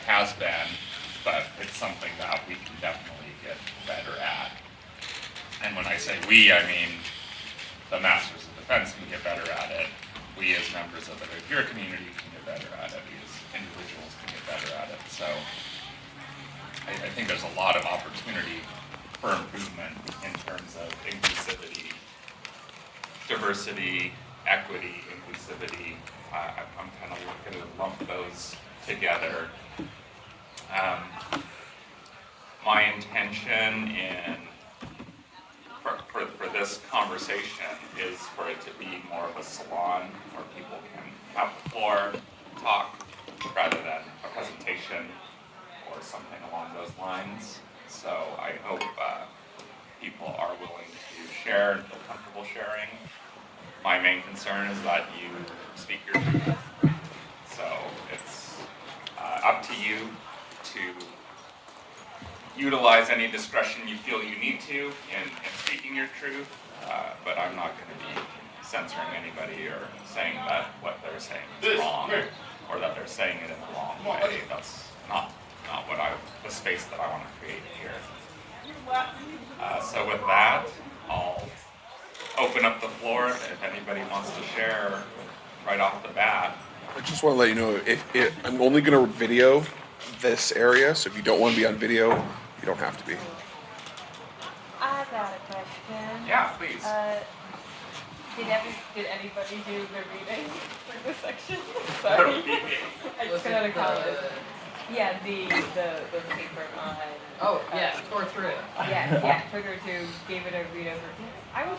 has been, but it's something that we can definitely get better at. And when I say we, I mean the Masters of Defense can get better at it. We as members of the Rapier community can get better at it. We as individuals can get better at it. So I think there's a lot of opportunity for improvement in terms of inclusivity, diversity, equity, inclusivity. I'm kind of looking to lump those together. My intention for this conversation is for it to be more of a salon where people can have the floor, talk, rather than a presentation or something along those lines. So I hope people are willing to share and feel comfortable sharing. My main concern is that you speak your truth. So it's up to you to utilize any discretion you feel you need to in speaking your truth, but I'm not going to be censoring anybody or saying that what they're saying is wrong, or that they're saying it in the wrong way. That's not what the space that I want to create here. So with that, I'll open up the floor if anybody wants to share right off the bat. I just want to let you know, I'm only going to video this area, so if you don't want to be on video, you don't have to be. I got a question. Yeah, please. Did anybody do the reading for this section? Sorry. I just got out of college. Yeah, the paper on. Oh, yeah, tore through it. Yeah, took her to, gave it a read over. I was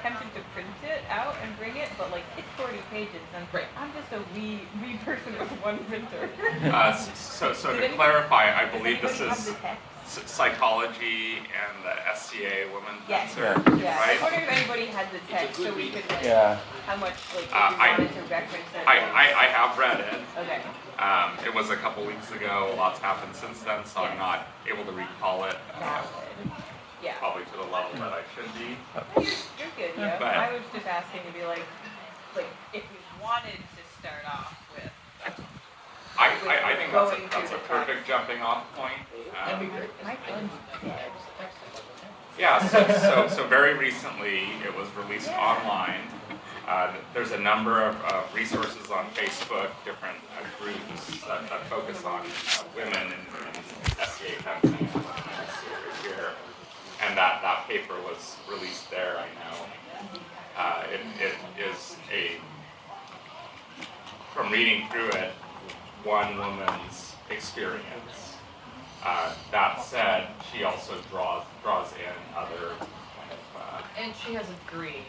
tempted to print it out and bring it, but like it's 40 pages, and I'm just a wee person with one printer. So to clarify, I believe this is psychology and the SCA women. Yes. Right? I was wondering if anybody had the text so we could like how much like if we wanted to reference it. I have read it. Okay. It was a couple weeks ago. Lots happened since then, so I'm not able to recall it. Yeah. Probably to the level that I should be. You're good, yeah. But I was just asking to be like if we wanted to start off with. I think that's a perfect jumping off point. My phone's dead. Yeah, so very recently it was released online. There's a number of resources on Facebook, different groups that focus on women in SCA fencing here. And that paper was released there, I know. It is from reading through it, one woman's experience. That said, she also draws in other kind of. And she has a degree.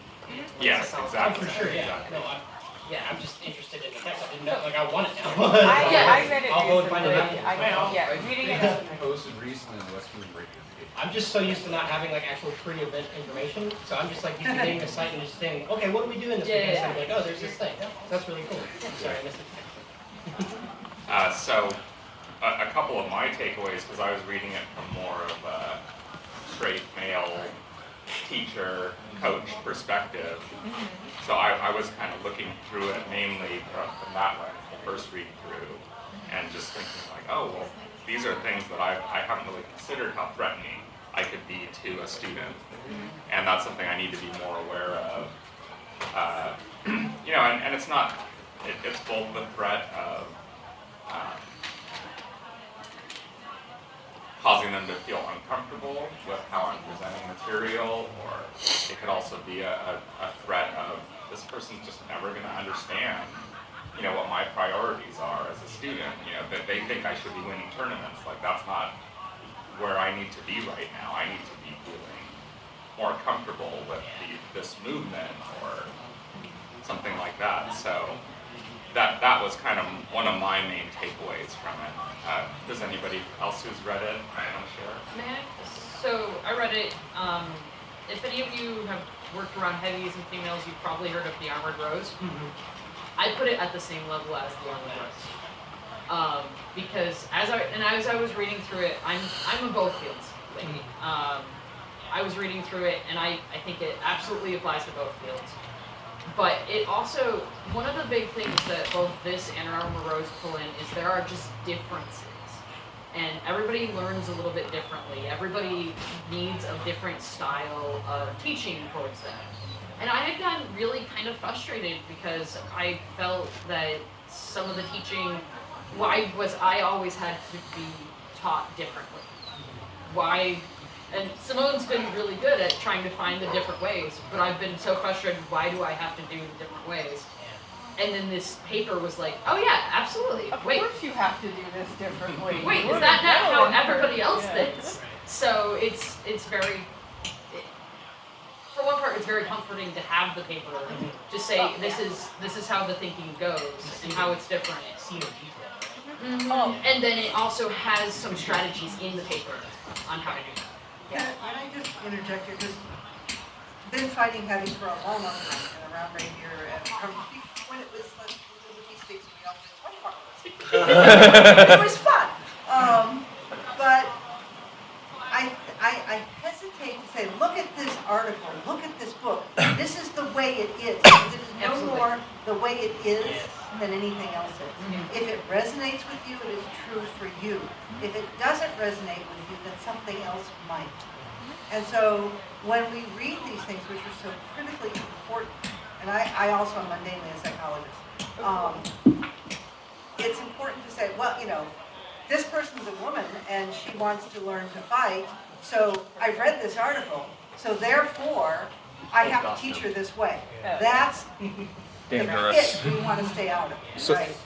Yes, exactly. Oh, for sure, yeah. Exactly. No, I'm just interested in the text. I didn't know, like I want it now. I read it I'll go and find it recently. out. Reading it. Posted recently in Western Radio. I'm just so used to not having like actual pre-event information, so I'm just like used to getting the site and just saying, okay, what are we doing this week? And I'm like, oh, there's this thing. That's really cool. Sorry, I missed it. So a couple of my takeaways, because I was reading it from more of a straight male teacher, coach perspective. So I was kind of looking through it mainly from that lens, the first read through, and just thinking like, oh, well, these are things that I haven't really considered how threatening I could be to a student. And that's something I need to be more aware of. And it's not, it's both the threat of causing them to feel uncomfortable with how I'm presenting material, or it could also be a threat of this person's just never going to understand, what my priorities are as a student. That they think I should be winning tournaments. Like that's not where I need to be right now. I need to be feeling more comfortable with this movement or something like that. So that was kind of one of my main takeaways from it. Does anybody else who's read it want to share? So I read it. If any of you have worked around heavies and females, you've probably heard of the Armored Rose. I put it at the same level as the Armored Rose. Because as I was reading through it, I'm a both fields lady. I was reading through it, and I think it absolutely applies to both fields. But it also, one of the big things that both this and Armored Rose pull in is there are just differences and everybody learns a little bit differently. Everybody needs a different style of teaching towards that. And I had gotten really kind of frustrated because I felt that some of the teaching, why was I always had to be taught differently? Why? And Simone's been really good at trying to find the different ways, but I've been so frustrated, why do I have to do the different ways? And then this paper was like, oh yeah, absolutely. Of Wait, course you have to do this differently. wait, You're is that a not how gentleman everybody first. else Yeah. thinks? So it's very, for one part, it's very comforting to have the paper to say this is how the thinking goes and how it's different. See the detail. Oh. And then it also has some strategies in the paper on how to do that. Can I just interject here? Because been fighting heavy for a long, long time and around Rapier and from when it was like the feast sticks we all did 20 It was fun. But I hesitate to say, look at this article, look at this book. This is the way it is. It is no Absolutely. more the way it is than anything else is. If it resonates with you, it is true for you. If it doesn't resonate with you, then something else might. And so when we read these things, which are so critically important, and I also am mundanely a psychologist, it's important to say, well, you know, this person's a woman and she wants to learn to fight, so I've read this article, so therefore I have to teach her this way. That's the pit we want to stay out of, So- right?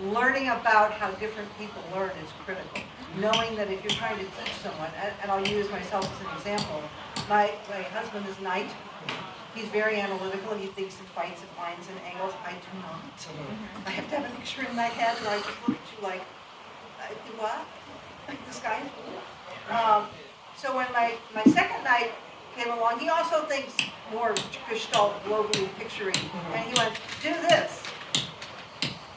Learning about how different people learn is critical. Knowing that if you're trying to teach someone, and I'll use myself as an example, my husband is an IT. He's very analytical. He thinks in fights and lines and angles. I do not. I have to have a picture in my head, and I just look at you like, do what? Like this guy is cool. So when my second night came along, he also thinks more gestalt, globally picturing, and he went, do this.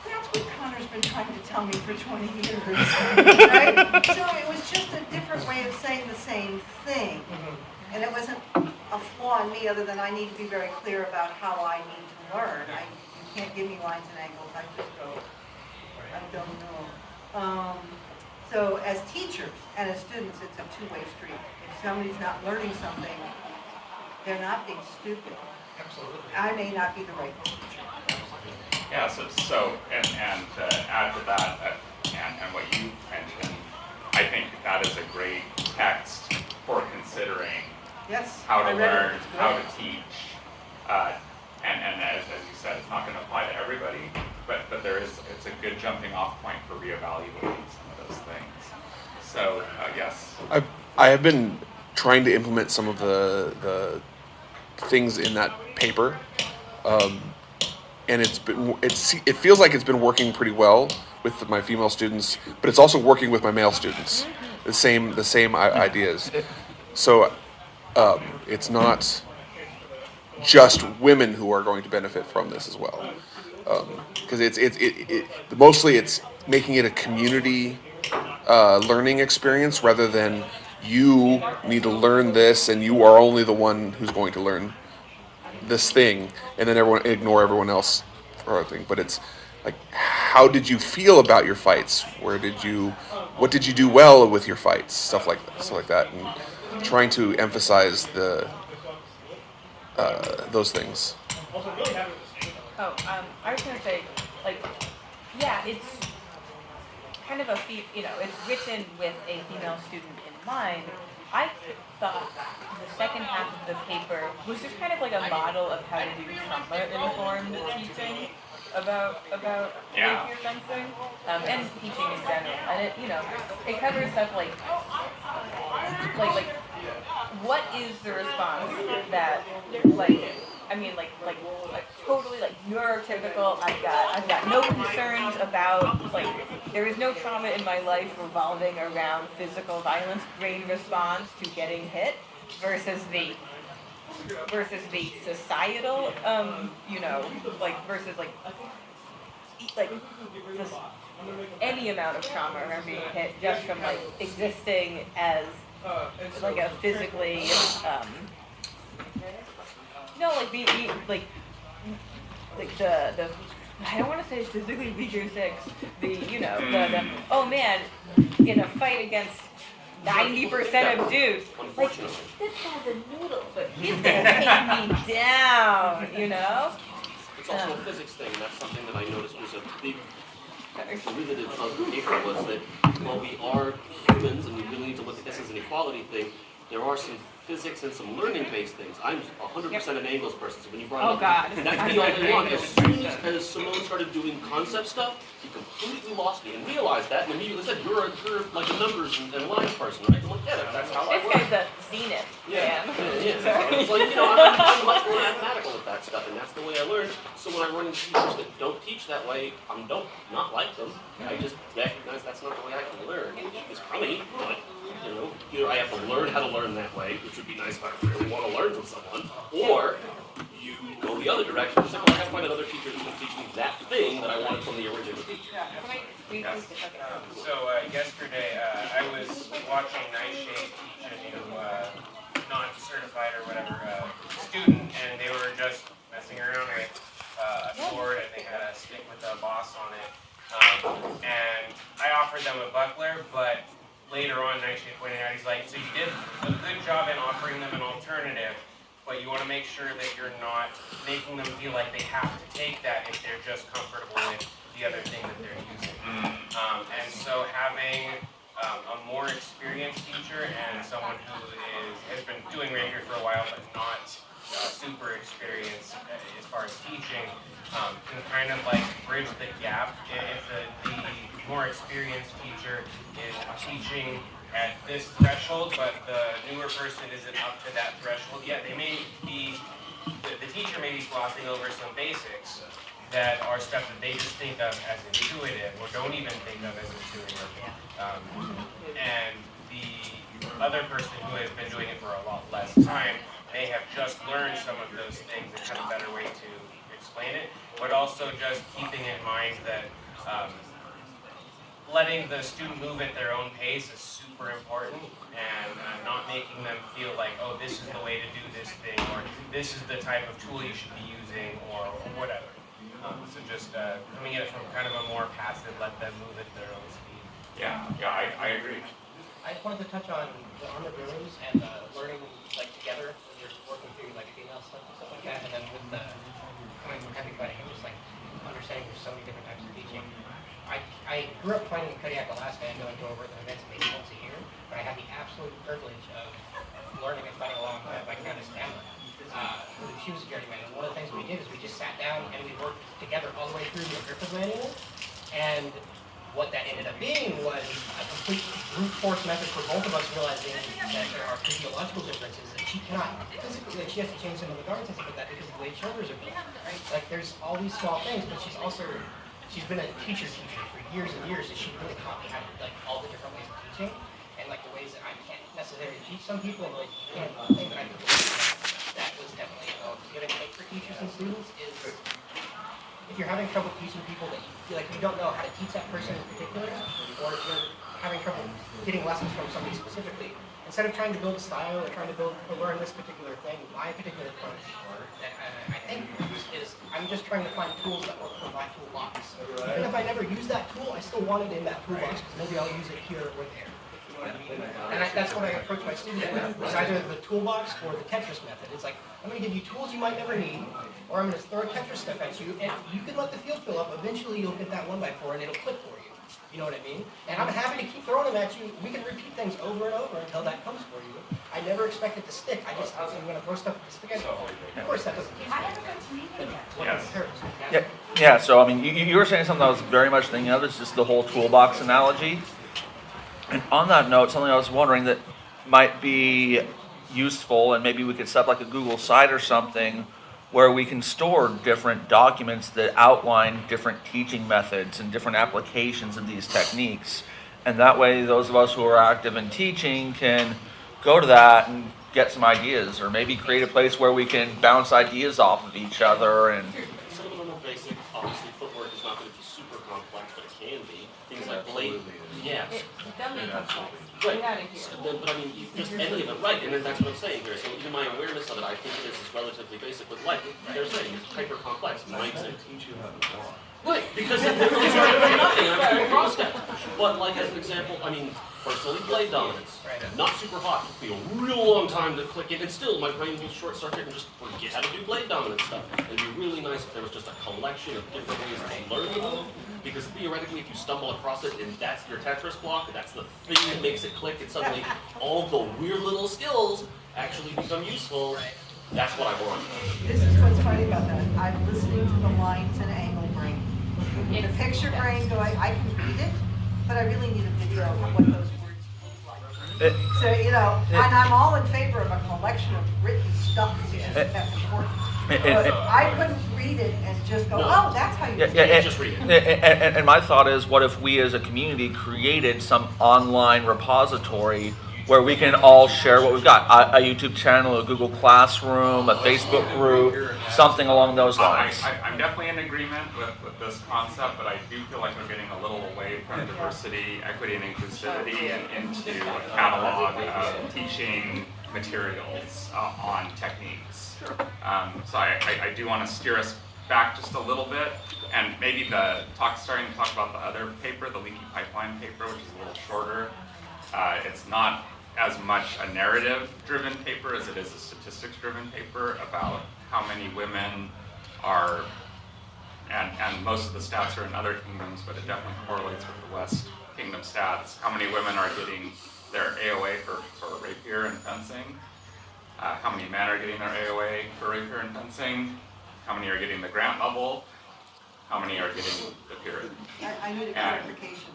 That's what Connor's been trying to tell me for 20 years, right? So it was just a different way of saying the same thing. And it wasn't a flaw in me other than I need to be very clear about how I need to learn. You can't give me lines and angles, I just go, I don't know. So as teachers and as students, it's a two-way street. If somebody's not learning something, they're not being stupid. Absolutely. I may not be the right teacher. Yeah, and to add to that, and what you mentioned, I think that is a great text for considering Yes. how I to read it. learn, It's how great. to teach, and as you said, it's not going to apply to everybody, but it's a good jumping off point for reevaluating some of those things. So yes. I have been trying to implement some of the things in that paper, and it feels like it's been working pretty well with my female students, but it's also working with my male students. The same ideas. So it's not just women who are going to benefit from this as well, because mostly it's making it a community learning experience rather than you need to learn this and you are only the one who's going to learn this thing and then ignore everyone else for other thing. But it's like, how did you feel about your fights? What did you do well with your fights? Stuff like that, and trying to emphasize those things. I was gonna say, like, yeah, it's kind of it's written with a female student in mind. I thought the second half of the paper was just kind of like a model of how to do trauma-informed teaching about Yeah. rapier fencing and teaching in general. And it covers stuff like what is the response that totally neurotypical. I've got no concerns about there is no trauma in my life revolving around physical violence brain response to getting hit versus the societal versus just any amount of trauma around being hit just from existing as a physically the I don't want to say physically weaker sex. The oh man, in a fight against 90% of dudes. Like, Unfortunately. this guy's a noodle, but he's gonna take me down, you know? It's also a physics thing, and that's something that I noticed was a big derivative of the paper was that while we are humans and we really need to look at this as an equality thing, there are some physics and some learning-based things. I'm 100% an English person, so when you brought Oh up God. that's the only one. As soon as Salon started doing concept stuff, he completely lost me and realized that and immediately said, you're like a numbers and lines person, right? I'm like, yeah, that's how I This work. guy's a zenith, Yeah, man. yeah. It's like, I'm much more mathematical with that stuff, and that's the way I learn. So when I run into teachers that don't teach that way, I don't not like them. I just recognize that's not the way I can learn. It's crummy, but either I have to learn how to learn that way, which would be nice if I really want to learn from someone, or you go the other direction. It's like, well, I have to find another teacher who can teach me that thing that I wanted from the original teacher. Yesterday I was watching Nightshade teach a new non-certified or whatever student, and they were just messing around with a sword, and they had a stick with a boss on it. And I offered them a buckler, but later on Nightshade pointed out, he's like, so you did a good job in offering them an alternative, but you want to make sure that you're not making them feel like they have to take that if they're just comfortable with the other thing that they're using. And so having a more experienced teacher and someone who has been doing Rapier for a while but not super experienced as far as teaching can kind of like bridge the gap. If the more experienced teacher is teaching at this threshold, but the newer person isn't up to that threshold yet, they may be, the teacher may be glossing over some basics that are stuff that they just think of as intuitive or don't even think of as intuitive. And the other person who has been doing it for a lot less time may have just learned some of those things and have a better way to explain it, but also just keeping in mind that letting the student move at their own pace is super important, and not making them feel like, oh, this is the way to do this thing, or this is the type of tool you should be using, or whatever. So just coming at it from kind of a more passive, let them move at their own speed. Yeah, I agree. I just wanted to touch on the armored rooms and learning like together when you're working through like female stuff and stuff like that, and then with the coming from heavy fighting and just like understanding there's so many different types of teaching. I grew up fighting in Kodiak, Alaska, and going to over the events maybe once a year, but I had the absolute privilege of learning and fighting along my countess Tamla. She was a journeyman, and one of the things we did is we just sat down and we worked together all the way through the Griffith manual, and what that ended up being was a complete brute force method for both of us, realizing that there are physiological differences that she cannot physically, like she has to change some of the guards and stuff like that because of the way shoulders are built. Right? Like there's all these small things, but she's been a teacher for years and years, and she really taught me how to like all the different ways of teaching and like the ways that I can't necessarily teach some people and like can't thing that I think that was definitely giving take for teachers and students is if you're having trouble teaching people that you feel like you don't know how to teach that person in particular, or if you're having trouble getting lessons from somebody specifically, instead of trying to build a style or trying to learn this particular thing, my particular approach that I think is I'm just trying to find tools that work for my toolbox. Even if I never use that tool, I still want it in that toolbox because maybe I'll use it here or there. You know what I mean? And that's what I approach my students with. It's either the toolbox or the Tetris method. It's like, I'm going to give you tools you might never need, or I'm going to throw Tetris stuff at you, and you can let the field fill up. Eventually you'll get that 1x4 and it'll click for you. You know what I mean? And I'm happy to keep throwing them at you. We can repeat things over and over until that comes for you. I never expect it to stick. I just, I'm going to throw stuff at the stick. Of course that doesn't teach me. Yeah, so I mean, you were saying something I was very much thinking of, it's just the whole toolbox analogy. And on that note, something I was wondering that might be useful, and maybe we could set up like a Google site or something where we can store different documents that outline different teaching methods and different applications of these techniques. And that way, those of us who are active in teaching can go to that and get some ideas, or maybe create a place where we can bounce ideas off of each other. And some of them are more basic. Obviously, footwork is not going to be super complex, but it can be. Things like blade. Yeah. Right. But I mean, just any of them, right? And then that's what I'm saying here. So even my awareness of it, I think it is relatively basic. But like they're saying, it's hyper complex. I teach you how to walk. Right, because it feels like for nothing, I'm doing cross step. But like as an example, I mean, personally, blade dominance. Not super hot, took me a real long time to click it, and still my brain will short circuit and just forget how to do blade dominance stuff. It'd be really nice if there was just a collection of different ways to learn the move, because theoretically if you stumble across it and that's your Tetris block, that's the thing that makes it click, and suddenly all the weird little skills actually become useful. That's what I want. This is what's funny about that. I'm listening to the lines and angle brain. The picture brain going, I can read it, but I really need a video of what those words look like. So, and I'm all in favor of a collection of written stuff because that's important. But I couldn't read it and just go, oh, that's how you do it. Just read it. And my thought is, what if we as a community created some online repository where we can all share what we've got? A YouTube channel, a Google Classroom, a Facebook group, something along those lines. I'm definitely in agreement with this concept, but I do feel like we're getting a little away from diversity, equity, and inclusivity and into a catalog of teaching materials on techniques. So I do want to steer us back just a little bit, and maybe starting to talk about the other paper, the leaky pipeline paper, which is a little shorter. It's not as much a narrative-driven paper as it is a statistics-driven paper about how many women are, and most of the stats are in other kingdoms, but it definitely correlates with the West Kingdom stats. How many women are getting their AOA for rapier and fencing? How many men are getting their AOA for rapier and fencing? How many are getting the grant level? How many are getting the period? I need a clarification.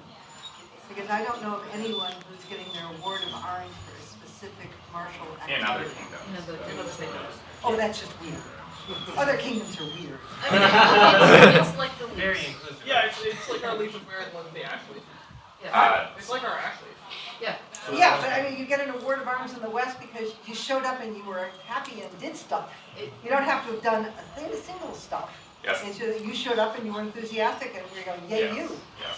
Because I don't know of anyone who's getting their award of orange for a specific martial activity. In other kingdoms. Oh, that's just weird. Other kingdoms are weird. It's like the Very inclusive. Yeah, it's like our Legion of Merit when they actually. It's like our actually. Yeah. Yeah, but I mean, you get an award of arms in the West because you showed up and you were happy and did stuff. You don't have to have done a single stuff. Yes. It's just that you showed up and you were enthusiastic and we were going, yay, Yes. you. Yes.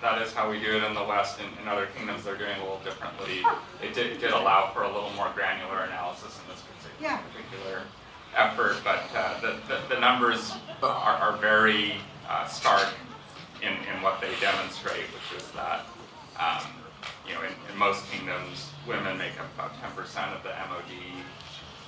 That is how we do it in the West. In other kingdoms, they're doing it a little differently. They did allow for a little more granular analysis in this particular effort, but the numbers are very stark in what they demonstrate, which is that in most kingdoms, women make up about 10% of the MOD,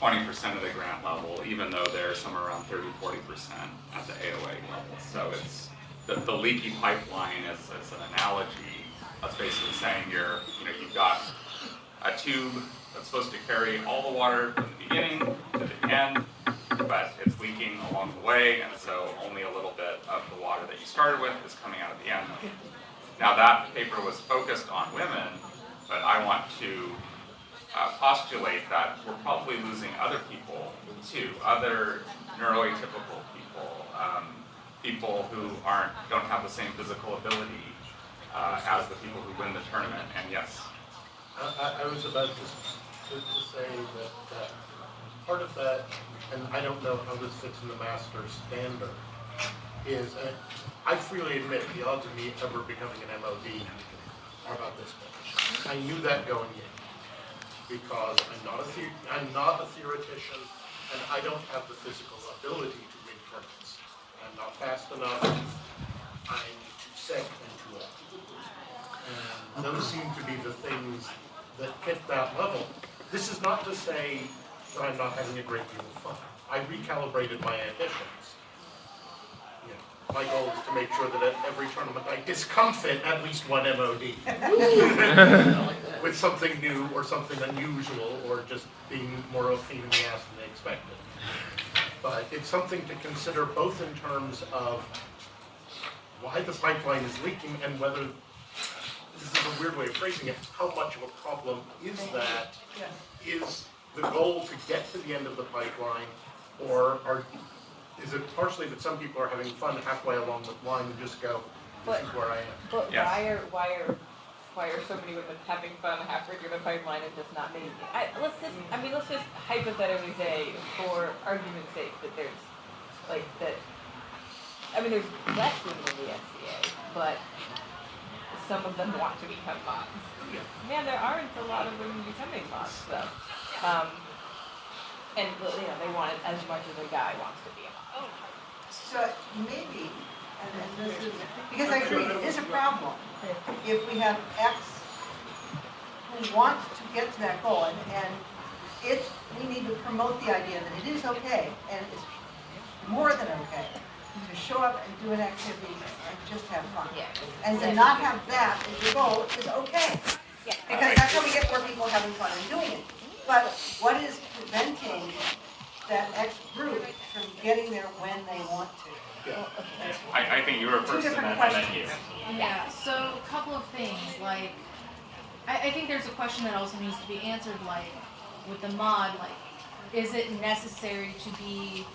20% of the grant level, even though they're somewhere around 30-40% at the AOA level. So it's the leaky pipeline as an analogy. That's basically saying you've got a tube that's supposed to carry all the water from the beginning to the end, but it's leaking along the way, and so only a little bit of the water that you started with is coming out at the end. Now that paper was focused on women, but I want to postulate that we're probably losing other people too, other neuroatypical people, people who don't have the same physical ability as the people who win the tournament. And yes, I was about to say that part of that, and I don't know how this fits in the master standard, is I freely admit the odds of me ever becoming an MOD are about this much. I knew that going in because I'm not a theoretician and I don't have the physical ability to win tournaments. I'm not fast enough. I'm too sick and too old. And those seem to be the things that hit that level. This is not to say that I'm not having a great deal of fun. I recalibrated my ambitions. My goal is to make sure that at every tournament I discomfit at least one MOD. With something new or something unusual or just being more of a pain in the ass than they expected. But it's something to consider both in terms of why the pipeline is leaking and whether, this is a weird way of phrasing it, how much of a problem is that? Is the goal to get to the end of the pipeline, or is it partially that some people are having fun halfway along the line and just go, this is where I am? But why are so many women having fun halfway through the pipeline and just not making it? Let's just hypothetically say, for argument's sake, that there's there's less women in the SCA, but some of them want to become moms. Man, there aren't a lot of women becoming moms, though. And they want it as much as a guy wants to be a mom. So maybe, and this is, because I agree, it is a problem. If we have X who want to get to that goal, and we need to promote the idea that it is okay, and it's more than okay, to show up and do an activity and just have fun. Yeah. And to not have that as your goal is okay. Yeah. Because that's how we get more people having fun and doing it. But what is preventing that X group from getting there when they want to? I think you were first and then you. Yeah, so a couple of things, like, I think there's a question that also needs to be answered, like, with the mod, like, is it necessary to be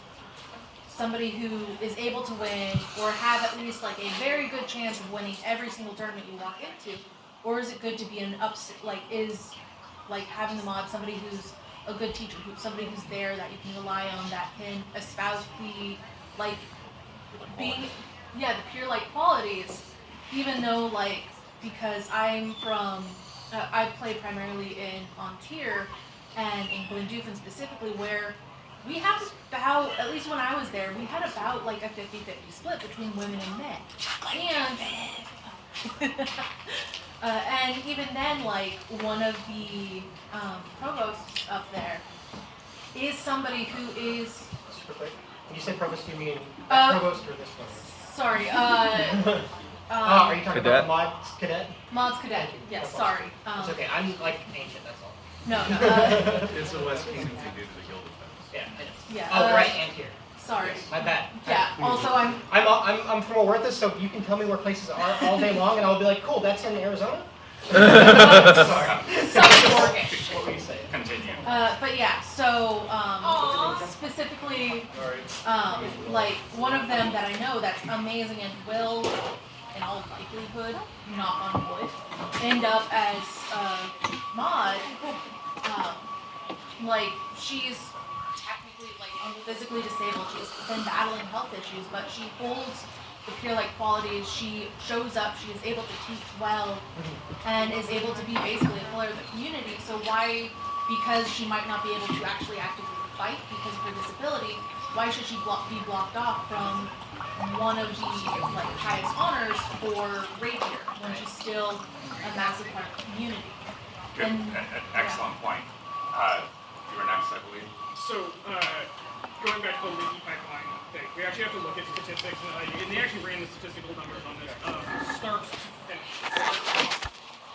somebody who is able to win or have at least like a very good chance of winning every single tournament you walk into? Or is it good to be an is like having the mod somebody who's a good teacher, somebody who's there that you can rely on, that can espouse the like being the pure like qualities, even though like, because I'm from I play primarily on tier and in Glendufen specifically, where we have about, at least when I was there, we had about like a 50-50 split between women and men. And even then, like, one of the provosts up there is somebody who is... Super quick. When you say provost, you mean provost or this one? Sorry. Are you talking Cadet? about mods cadet? Mods cadet. Thank you. Yes, No sorry. It's okay. I'm like ancient, that's all. No. It's a West Kingdom thing due to the guild defense. Yeah, I know. Yeah. Oh, right, and here. Sorry. My bad. Yeah. Also, I'm I'm from Orthus, so you can tell me where places are all day long, and I'll be like, cool, that's in Arizona? Sorry. Dwarvish. What were you saying? Continue. But yeah, so specifically, like one of them that I know that's amazing and will, in all likelihood, knock on wood, end up as mod. Like she's technically like physically disabled. She's been battling health issues, but she holds the pure like qualities. She shows up. She is able to teach well, and is able to be basically a pillar of the community. So why? Because she might not be able to actually actively fight because of her disability, why should she be blocked off from one of the like highest honors for Rapier when she's still a massive part of the community? Good. Excellent point. You were next, I believe. So, going back to the leaky pipeline thing, we actually have to look at statistics, and they actually ran the statistical numbers on this, start to finish.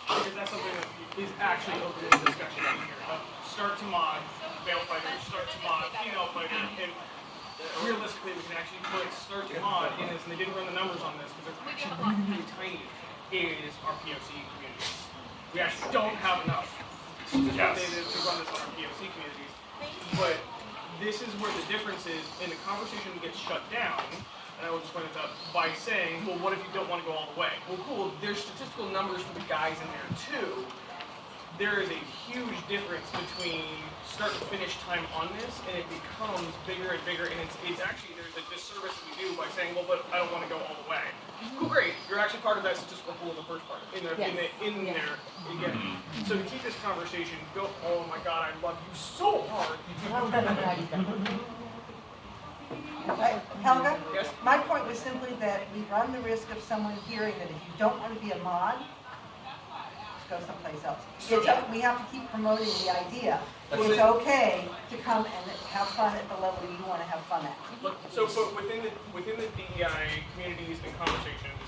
Because that's something that is actually open to discussion out here. Start to mod, male fighter, start to mod, female fighter, and realistically we can actually put start to mod in this, and they didn't run the numbers on this because they're actually really tiny, is our POC communities. We actually don't have enough to run this on our POC communities. But this is where the difference is, and the conversation gets shut down, and I will just point it out, by saying, well, what if you don't want to go all the way? Well, cool, there's statistical numbers for the guys in there too. There is a huge difference between start to finish time on this, and it becomes bigger and bigger, and it's actually, there's a disservice we do by saying, well, but I don't want to go all the way. Cool, great, you're actually part of that statistical pool in the first part, in there again. So to keep this conversation go, oh my god, I love you so hard. Helga? Yes? My point was simply that we run the risk of someone hearing that if you don't want to be a mod, just go someplace else. So we have to keep promoting the idea. It's okay to come and have fun at the level you want to have fun at. So, but within the DEI communities and conversations,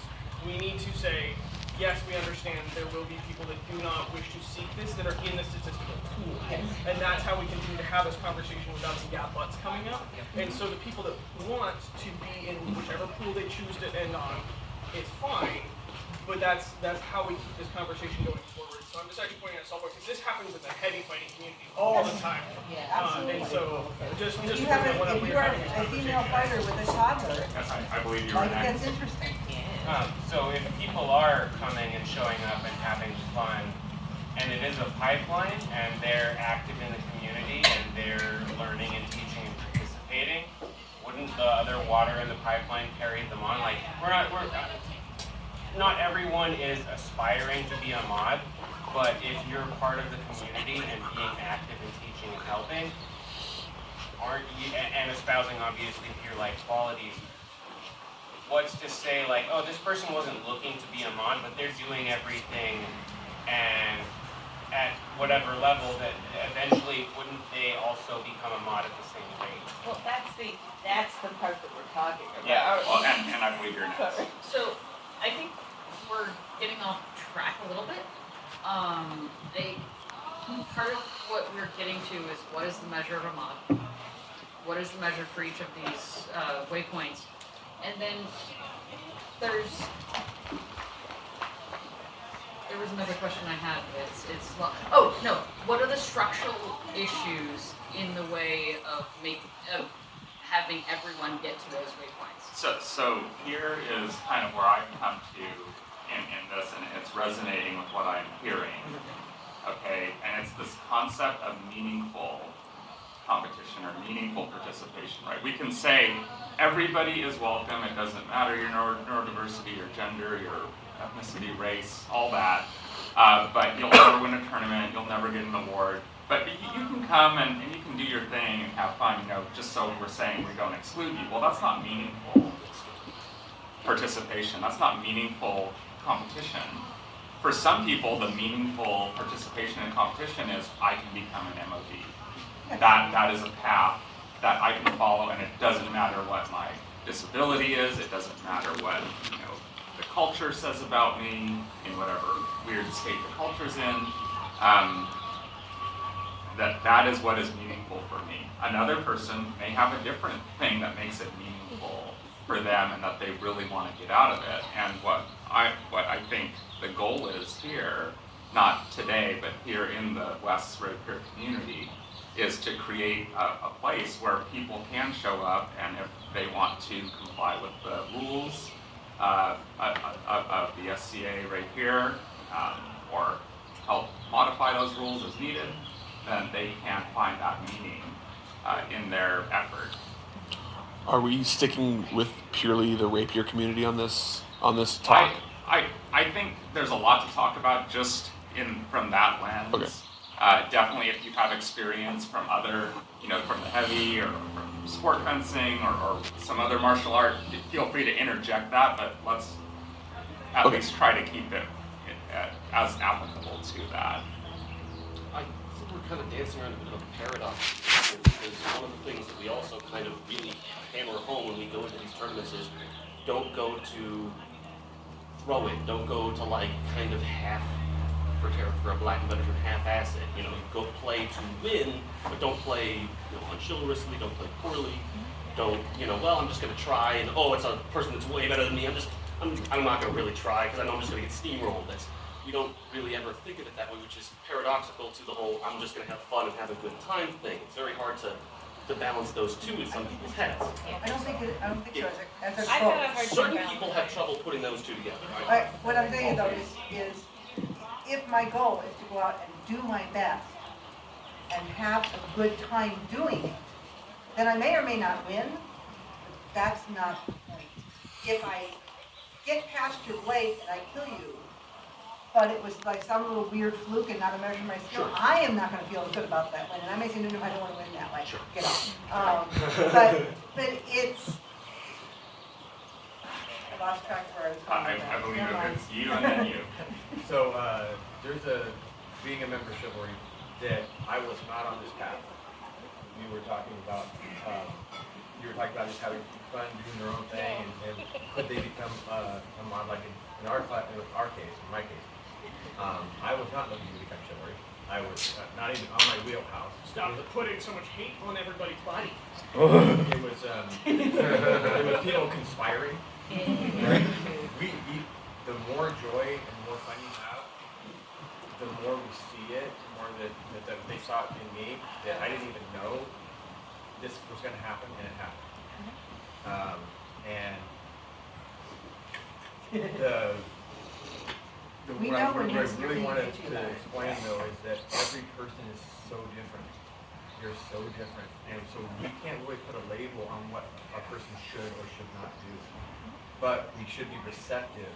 we need to say, yes, we understand there will be people that do not wish to seek this that are in the statistical pool. Yes. And that's how we continue to have this conversation without the gap butts coming up. And so the people that want to be in whichever pool they choose to end on, it's fine. But that's how we keep this conversation going forward. So I'm just actually pointing out software because this happens in the heavy fighting community all the time. Yeah, absolutely. And so just If you to are bring that up when you're having this a female fighter with a toddler, Yes, I believe you were life next. gets interesting. So if people are coming and showing up and having fun, and it is a pipeline, and they're active in the community, and they're learning and teaching and participating, wouldn't the other water in the pipeline carry them on? Like, not everyone is aspiring to be a mod, but if you're part of the community and being active in teaching and helping, aren't you, and espousing obviously peer-like qualities, what's to say like, oh, this person wasn't looking to be a mod, but they're doing everything, and at whatever level that eventually wouldn't they also become a mod at the same rate? Well, that's the part that we're talking about. Yeah, well, and I believe you're next. Sorry. So I think we're getting off track a little bit. Part of what we're getting to is what is the measure of a mod? What is the measure for each of these waypoints? And then there was another question I had. What are the structural issues in the way of having everyone get to those waypoints? So here is kind of where I come to in this, and it's resonating with what I'm hearing. Okay, and it's this concept of meaningful competition or meaningful participation, right? We can say everybody is welcome, it doesn't matter your neurodiversity, your gender, your ethnicity, race, all that, but you'll never win a tournament, you'll never get an award, but you can come and you can do your thing and have fun, just so we're saying we don't exclude you. Well, that's not meaningful participation, that's not meaningful competition. For some people, the meaningful participation in competition is I can become an MOD. That is a path that I can follow, and it doesn't matter what my disability is. It doesn't matter what the culture says about me in whatever weird state the culture's in. That is what is meaningful for me. Another person may have a different thing that makes it meaningful for them, and that they really want to get out of it. And what I think the goal is here, not today, but here in the West Rapier community, is to create a place where people can show up, and if they want to comply with the rules of the SCA right here, or help modify those rules as needed, then they can find that meaning in their effort. Are we sticking with purely the Rapier community on this topic? I think there's a lot to talk about just from that lens. Okay. Definitely, if you have experience from other, from the heavy or from sport fencing or some other martial art, feel free to interject that, but let's at least try to keep it as applicable to that. I think we're kind of dancing around a bit of a paradox, because one of the things that we also kind of really hammer home when we go into these tournaments is don't go to throw it, don't go to kind of half, for a black and better term, half-ass it. Go play to win, but don't play unchivalrously, don't play poorly, don't, I'm just going to try, and it's a person that's way better than me, I'm not going to really try, because I know I'm just going to get steamrolled. We don't really ever think of it that way, which is paradoxical to the whole I'm just going to have fun and have a good time thing. It's very hard to balance those two in some people's heads. I don't think so as a I've quote. got a hard time Certain balancing people have trouble putting those two together. What I'm saying though is if my goal is to go out and do my best and have a good time doing it, then I may or may not win, but that's not the point. If I get past your weight and I kill you, but it was like some little weird fluke and not a measure of my skill, I am not going to feel good about that win. And I may say, no, I don't want to win that way. Get off. But it's, I lost track where I was going. I believe it's you and then you. So there's being a member of chivalry that I was not on this path. We were talking about, you were talking about just having fun, doing their own thing, and could they become a mod like in our case, in my case. I was not looking to become chivalry. I was not even on my wheelhouse. Stop putting so much hate on everybody's body. It was people conspiring. The more joy and more fun you have, the more we see it, the more that they saw it in me, that I didn't even know this was going to happen, and it happened. What I really wanted to explain though is that every person is so different. You're so different, and so we can't really put a label on what a person should or should not do. But we should be receptive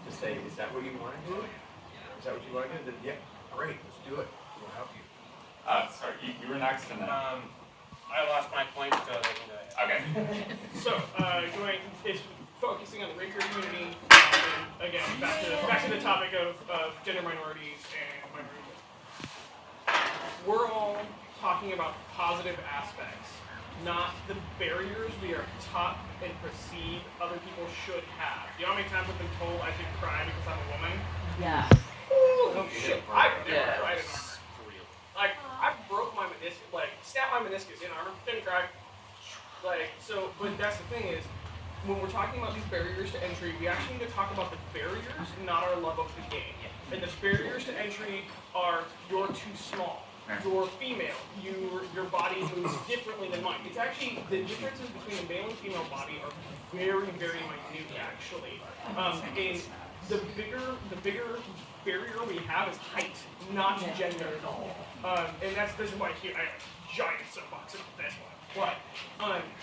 to say, is that what you want to do? Is that what you want to do? Yeah, great, let's do it. We'll help you. Sorry, you were next, and then. I lost my point, so they can go ahead. Okay. So, focusing on the Rapier community, and again, back to the topic of gender minorities and minorities. We're all talking about positive aspects, not the barriers we are taught and perceive other people should have. You know how many times I've been told I should cry because I'm a woman? Yeah. Oh shit, I've never cried in armor. Like, I broke my meniscus, like, snapped my meniscus in armor, didn't cry. Like, so, but that's the thing is, when we're talking about these barriers to entry, we actually need to talk about the barriers, not our love of the game. And the barriers to entry are, you're too small. You're female. Your body moves differently than mine. It's actually, the differences between the male and female body are very, very minute, actually. And the bigger barrier we have is height, not gender at all. And this is why I have a giant soapbox in this one. But,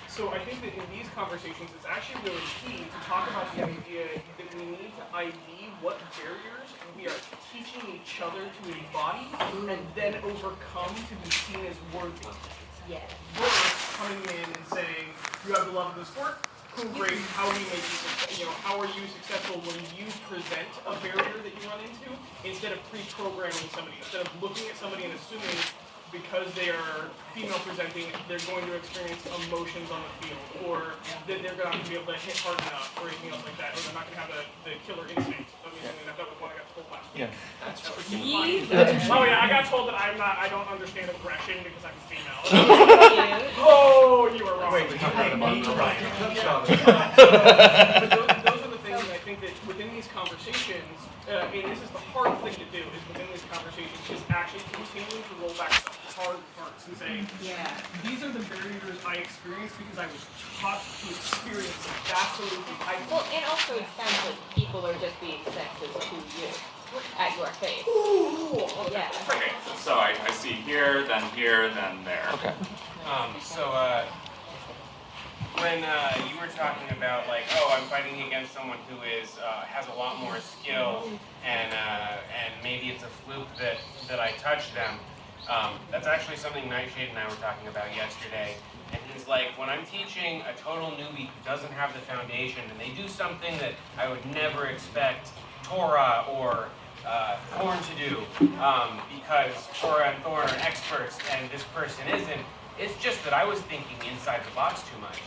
so I think that in these conversations, it's actually really key to talk about the idea that we need to ID what barriers we are teaching each other to embody and then overcome to be seen as worthy. Yeah. Versus coming in and saying, you have the love of the sport, cool, great, how do we make you, how are you successful when you present a barrier that you run into, instead of pre-programming somebody, instead of looking at somebody and assuming because they are female presenting, they're going to experience emotions on the field, or that they're going to be able to hit hard enough, or anything else like that, or they're not going to have the killer instinct. Amazingly enough, that was what I got told last week. Yeah. That's fine. Oh yeah, I got told that I don't understand aggression because I'm female. Oh, you were wrong. Wait, we're talking about But those are the things that I think that within these conversations, and this is the hard thing to do, is within these conversations, is actually continuing to roll back the hard parts and say, these are the barriers I experienced because I was taught to experience them. Absolutely. Well, and also it sounds like people are just being sexist to you, at your face. Ooh. Yeah. Okay, so I see here, then there. Okay. When you were talking about like, oh, I'm fighting against someone who has a lot more skill, and maybe it's a fluke that I touched them. That's actually something Nightshade and I were talking about yesterday. And he's like, when I'm teaching a total newbie who doesn't have the foundation, and they do something that I would never expect Torah or Thorn to do, because Torah and Thorn are experts and this person isn't. It's just that I was thinking inside the box too much.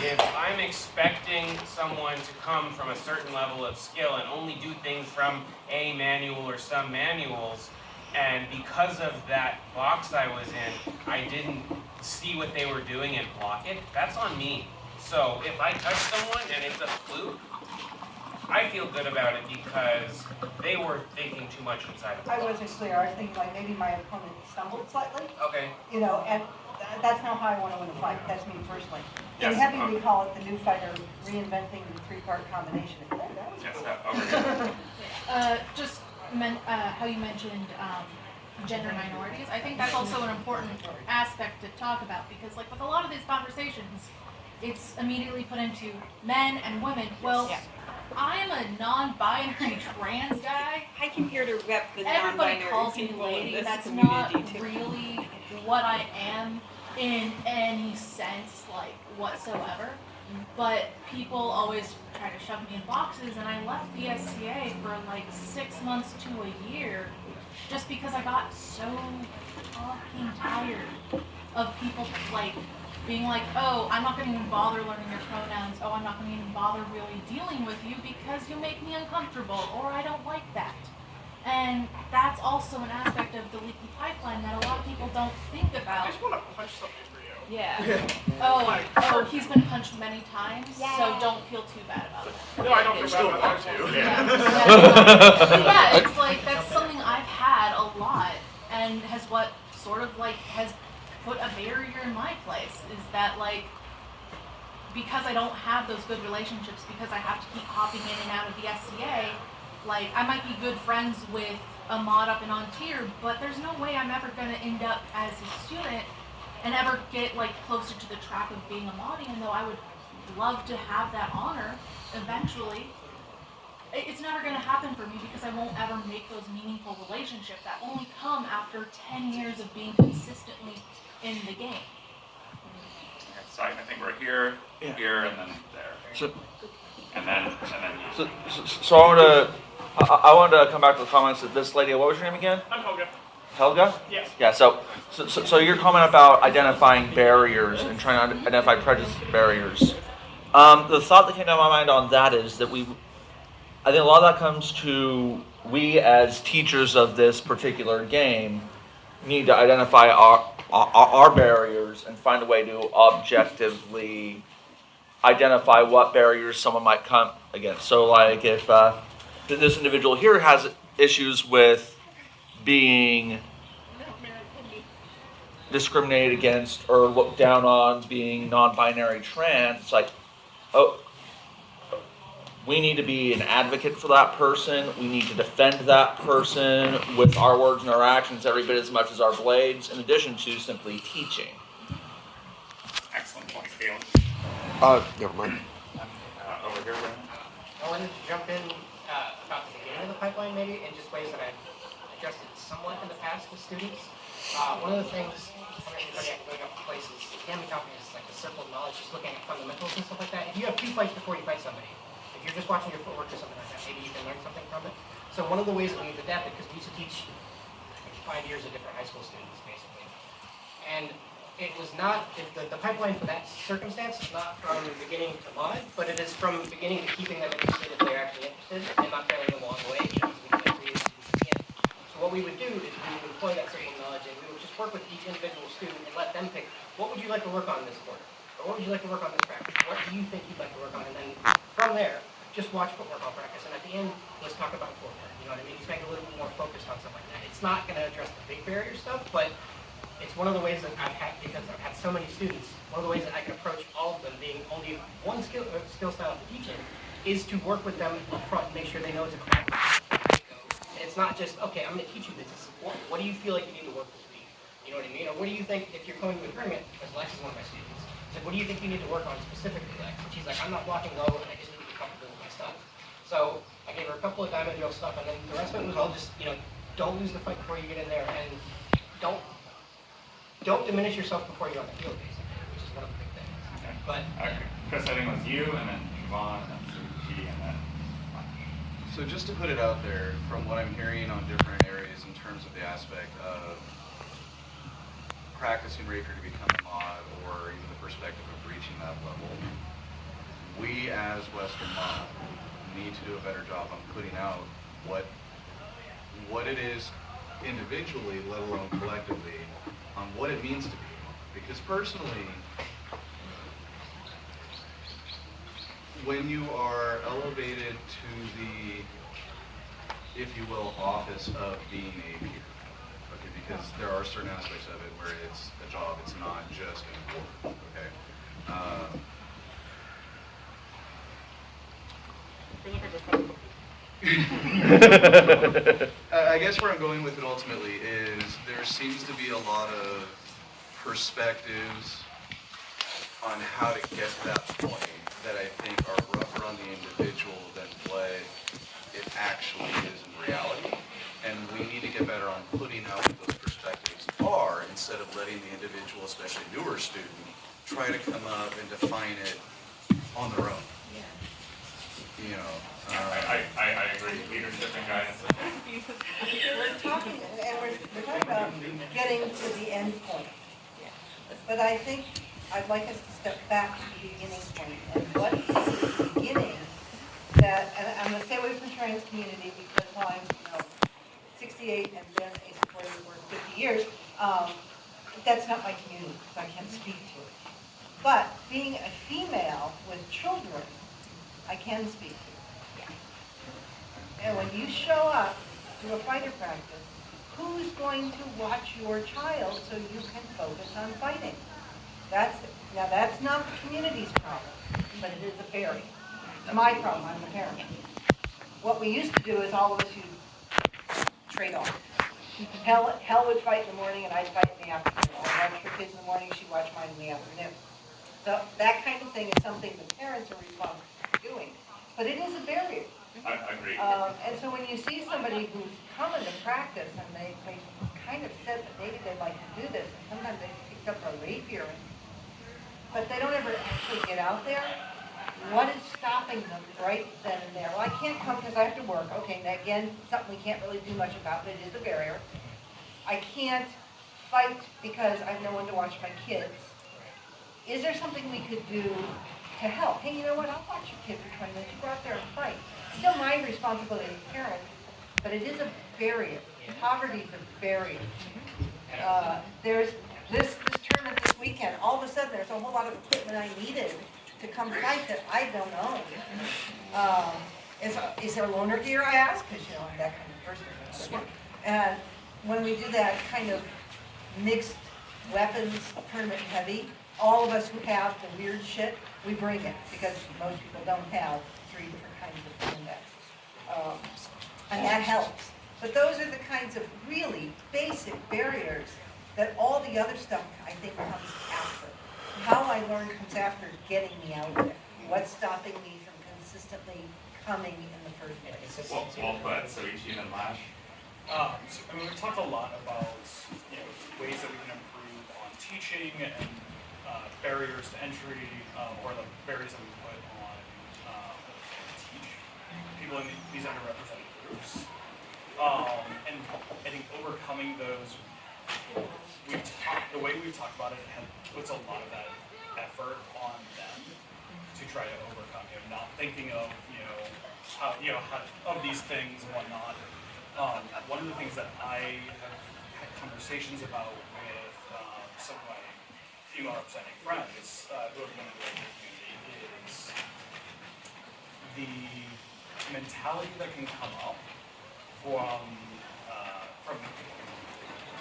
If I'm expecting someone to come from a certain level of skill and only do things from a manual or some manuals, and because of that box I was in, I didn't see what they were doing and block it, that's on me. So if I touch someone and it's a fluke, I feel good about it because they were thinking too much inside of the box. I wasn't clear. I was thinking like maybe my opponent stumbled slightly. Okay. And that's not how I want to win a fight. That's me personally. Yes, In heavy, we call it the new fighter reinventing the three-part combination. Yes, over here. Just how you mentioned gender minorities. I think that's also an important aspect to talk about because, like, with a lot of these conversations, it's immediately put into men and women. Well, I am a non-binary trans guy. I came here to rep the Everybody non-binary calls me people in lady. this That's community not too. really what I am in any sense, like, whatsoever. But people always try to shove me in boxes, and I left the SCA for like 6 months to a year just because I got so fucking tired of people like being like, oh, I'm not going to even bother learning your pronouns. Oh, I'm not going to even bother really dealing with you because you make me uncomfortable, or I don't like that. And that's also an aspect of the leaky pipeline that a lot of people don't think I about. just want to punch something for you. Yeah. Oh, he's been punched many times, so don't feel too bad about it. No, I don't feel bad about that too. Yeah, it's like that's something I've had a lot, and has what sort of like has put a barrier in my place is that like because I don't have those good relationships, because I have to keep hopping in and out of the SCA, like I might be good friends with a mod up in on tier, but there's no way I'm ever gonna end up as a student and ever get like closer to the track of being a mod, even though I would love to have that honor eventually. It's never going to happen for me because I won't ever make those meaningful relationships that only come after 10 years of being consistently in the game. So I think we're here, Yeah. here, and then there. So, And then you. so I wanted to come back to the comments of this lady. What was your name again? I'm Helga. Helga? Yes. Yeah, so your comment about identifying barriers and trying to identify prejudice barriers. The thought that came to my mind on that is that I think a lot of that comes to we as teachers of this particular game need to identify our barriers and find a way to objectively identify what barriers someone might come against. So like if this individual here has issues with being discriminated against or looked down on being non-binary trans, it's like, oh, we need to be an advocate for that person. We need to defend that person with our words and our actions every bit as much as our blades, in addition to simply teaching. Excellent point, Galen. Never mind. Over here, Brandon. I wanted to jump in about the beginning of the pipeline maybe, in just ways that I've addressed it somewhat in the past with students. One of the things, going up to places, can be talking is like the circle of knowledge, just looking at fundamentals and stuff like that. If you have 2 fights before you fight somebody, if you're just watching your footwork or something like that, maybe you can learn something from it. So one of the ways that we've adapted, because we used to teach 5 years of different high school students, basically. And it was not, the pipeline for that circumstance is not from beginning to mod, but it is from beginning to keeping them interested if they're actually interested and not trailing them along the way, you know, so we can create students again. So what we would do is we would employ that circle of knowledge and we would just work with each individual student and let them pick, what would you like to work on this quarter? Or what would you like to work on this practice? What do you think you'd like to work on? And then from there, just watch footwork on practice. And at the end, let's talk about footwork. You know what I mean? Just make it a little bit more focused on stuff like that. It's not going to address the big barrier stuff, but it's one of the ways that I've had, because I've had so many students, one of the ways that I can approach all of them being only one skill style to teach in is to work with them up front and make sure they know it's a practice. And it's not just, okay, I'm going to teach you this. What do you feel like you need to work this week? You know what I mean? Or what do you think, if you're coming to agreement, because Lex is one of my students, it's like, what do you think you need to work on specifically, Lex? And she's like, I'm not blocking low and I just need to be comfortable with my stuff. So I gave her a couple of diamond drill stuff and then the rest of it was all just, you know, don't lose the fight before you get in there and don't diminish yourself before you're on the field, basically, which is one of the big things. Okay. But Chris, I think it was you, and then Yvonne, and then Suki, and then. So just to put it out there, from what I'm hearing on different areas in terms of the aspect of practicing Rapier to become a mod, or even the perspective of reaching that level, we as Western Mod need to do a better job on putting out what it is individually, let alone collectively, on what it means to be. Because personally, when you are elevated to the, if you will, office of being a peer, okay, because there are certain aspects of it where it's a job, it's not just an award, okay? I guess where I'm going with it ultimately is there seems to be a lot of perspectives on how to get to that point that I think are rougher on the individual than what it actually is in reality. And we need to get better on putting out what those perspectives are instead of letting the individual, especially newer student, try to come up and define it on their own. You know, I agree. Leadership and guidance. We're talking about getting to the end point. But I think I'd like us to step back to the beginning point. And what is the beginning that, and I'm going to stay away from the trans community because while I'm 68 and been a supporter for 50 years, that's not my community, so I can't speak to it. But being a female with children, I can speak to it. And when you show up to a fighter practice, who's going to watch your child so you can focus on fighting? Now that's not the community's problem, but it is a barrier. It's my problem, I'm the parent. What we used to do is all of us would trade off. Hell would fight in the morning and I'd fight in the afternoon. I'd watch her kids in the morning, she'd watch mine in the afternoon. So that kind of thing is something the parents are responsible for doing. But it is a barrier. I agree. And so when you see somebody who's come into practice and they kind of said that maybe they'd like to do this, and sometimes they picked up a rapier and but they don't ever actually get out there. What is stopping them right then and there? Well, I can't come because I have to work. Okay, now again, something we can't really do much about, but it is a barrier. I can't fight because I have no one to watch my kids. Is there something we could do to help? Hey, you know what? I'll watch your kid for 20 minutes. You go out there and fight. Still my responsibility as a parent, but it is a barrier. Poverty is a barrier. There's this tournament this weekend. All of a sudden, there's a whole lot of equipment I needed to come fight that I don't own. Is there loaner gear? I ask because I'm that kind of person. And when we do that kind of mixed weapons tournament heavy, all of us who have the weird shit, we bring it because most people don't have 3 different kinds of indexes. And that helps. But those are the kinds of really basic barriers that all the other stuff, I think, comes after. How I learn comes after getting me out there. What's stopping me from consistently coming in the first place? Well put, so Ichi and Lash. We talked a lot about ways that we can improve on teaching and barriers to entry, or the barriers that we put on teach people in these underrepresented groups. And I think overcoming those, the way we've talked about it puts a lot of that effort on them to try to overcome. Not thinking of how of these things and whatnot. One of the things that I have had conversations about with some of my female representing friends who have been in the labor community is the mentality that can come up from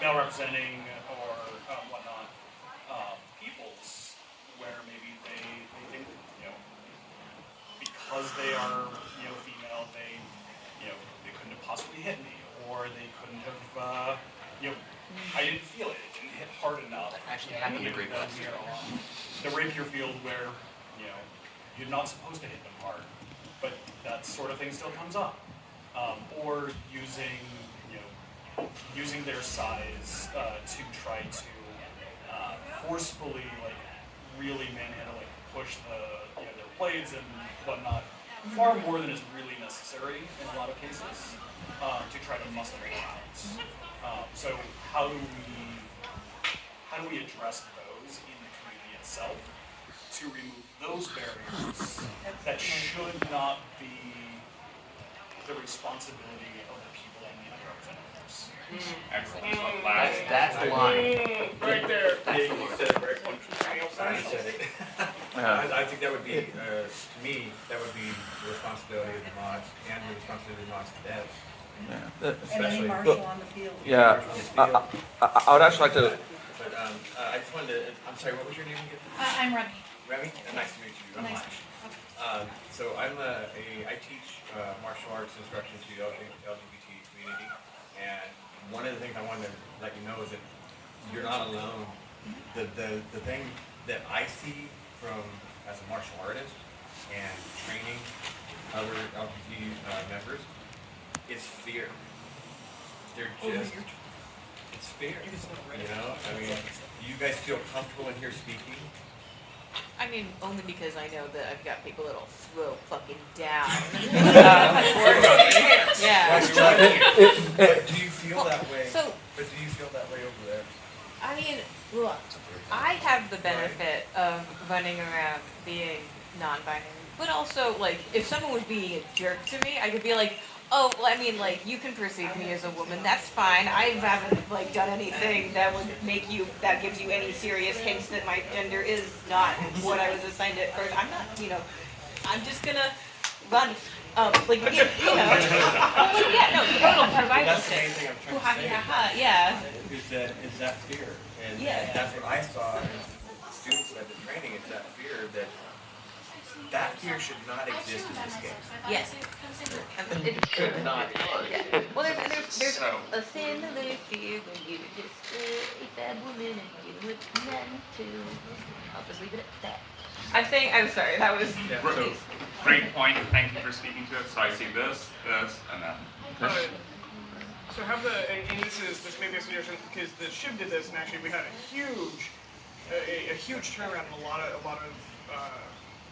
male representing or whatnot peoples where maybe they think because they are female they couldn't have possibly hit me, or they couldn't have I didn't feel it. It didn't hit hard enough. That actually happened to Great West. The Rapier field where you're not supposed to hit them hard, but that sort of thing still comes up. Or using their size to try to forcefully really manhandle, push their blades and whatnot, far more than is really necessary in a lot of cases, to try to muscle it out. So how do we address those in the community itself to remove those barriers that should not be the responsibility of the people in the underrepresented groups? Excellent. So Lash. That's the line. Right there. Yeah, you said it right when I said it. I think that would be, to me, that would be the responsibility of the mods and the responsibility of the mods to devs. And any marshal on the field. Yeah, I would actually like to. But I just wanted to, I'm sorry, what was your name again? I'm Remy. Remy? Nice to meet you. I'm Nice. Lash. So I teach martial arts instruction to the LGBT community, and one of the things I wanted to let you know is that you're not alone. The thing that I see as a martial artist and training other LGBT members is fear. They're just, it's fear. I mean, do you guys feel comfortable in here speaking? I mean, only because I know that I've got people that'll throw fucking down. Yeah. But do you feel that way? But do you feel that way over there? I mean, look, I have the benefit of running around being non-binary, but also, if someone was being a jerk to me, I could be like, oh, well, I mean, you can perceive me as a woman, that's fine. I haven't, done anything that would that gives you any serious hints that my gender is not what I was assigned at first. I'm not, I'm just gonna run, Oh, yeah, no, total survival That's the shit. main thing I'm trying to say. Yeah. Is that fear. And that's what I saw in students that did training, is that fear that fear should not exist in this game. Yes. It should not. Yeah. Well, there's a sin that I fear when you just a bad woman and you with men too. I'll just leave it at that. I'm sorry, that was... Great point, thank you for speaking to it. So I see this, and then... So have and this is maybe a suggestion, because the Shiv did this, and actually we had a huge a huge turnaround in a lot of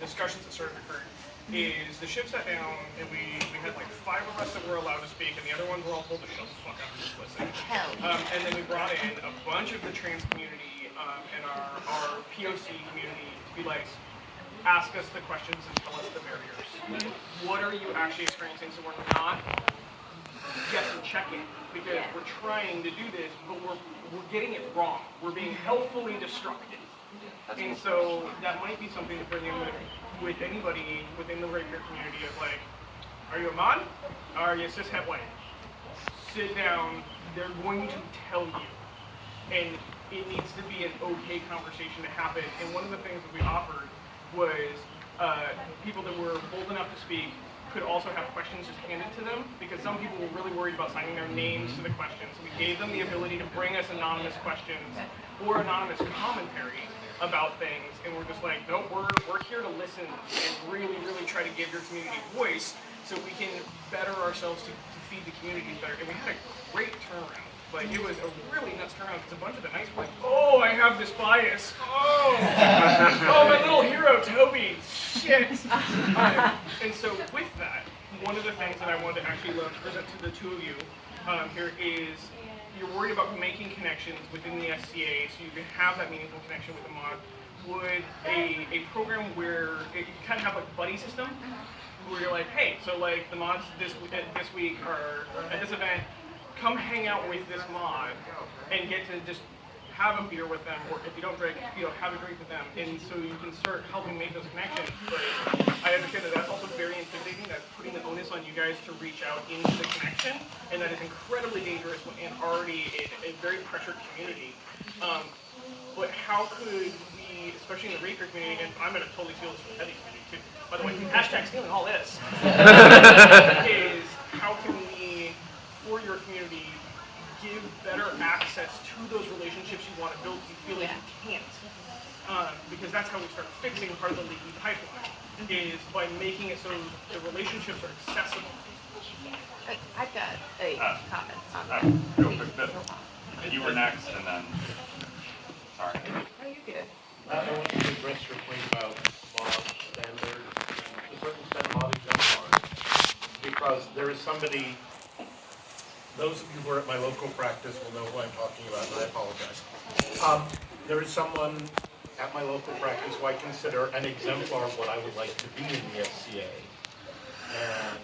discussions that started occurring. Is the ship sat down and we had like 5 of us that were allowed to speak, and the other ones were all told to shut the fuck up and just listen. And then we brought in a bunch of the trans community and our POC community to be like, ask us the questions and tell us the barriers. What are you actually experiencing? So we're not guessing checking, because we're trying to do this, but we're getting it wrong. We're being helpfully destructive. And so that might be something to bring in with anybody within the Rapier community of like, are you a mod? Are you cis het white? Sit down, they're going to tell you. And it needs to be an okay conversation to happen. And one of the things that we offered was people that were bold enough to speak could also have questions just handed to them, because some people were really worried about signing their names to the questions. So we gave them the ability to bring us anonymous questions or anonymous commentary about things, and we're just like, nope, we're here to listen and really, really try to give your community voice so we can better ourselves to feed the community better. And we had a great turnaround. Like, it was a really nuts turnaround, because a bunch of the knights were like, oh, I have this bias. Oh, oh, my little hero, Toby. Shit. And so with that, one of the things that I wanted to actually present to the two of you here is, you're worried about making connections within the SCA so you can have that meaningful connection with the mod. Would a program where you kind of have like a buddy system, where you're like, hey, so like the mods this week or at this event, come hang out with this mod and get to just have a beer with them, or if you don't drink, have a drink with them, and so you can start helping make those connections. But I understand that that's also very intimidating. That's putting the onus on you guys to reach out into the connection, and that is incredibly dangerous and already a very pressured community. But how could we, especially in the Rapier community, and I'm going to totally steal this from the heavy community too. By the way, hashtag stealing all this. Is how can we, for your community, give better access to those relationships you want to build if you feel like you can't. Because that's how we start fixing part of the leaky pipeline, is by making it so the relationships are accessible. I've got a comment on that. You were next, and then, sorry. Oh, you're good. I want to address your point about mod standards, a certain set of mod exemplars, because there is somebody. Those of you who are at my local practice will know who I'm talking about, and I apologize. There is someone at my local practice who I consider an exemplar of what I would like to be in the SCA. And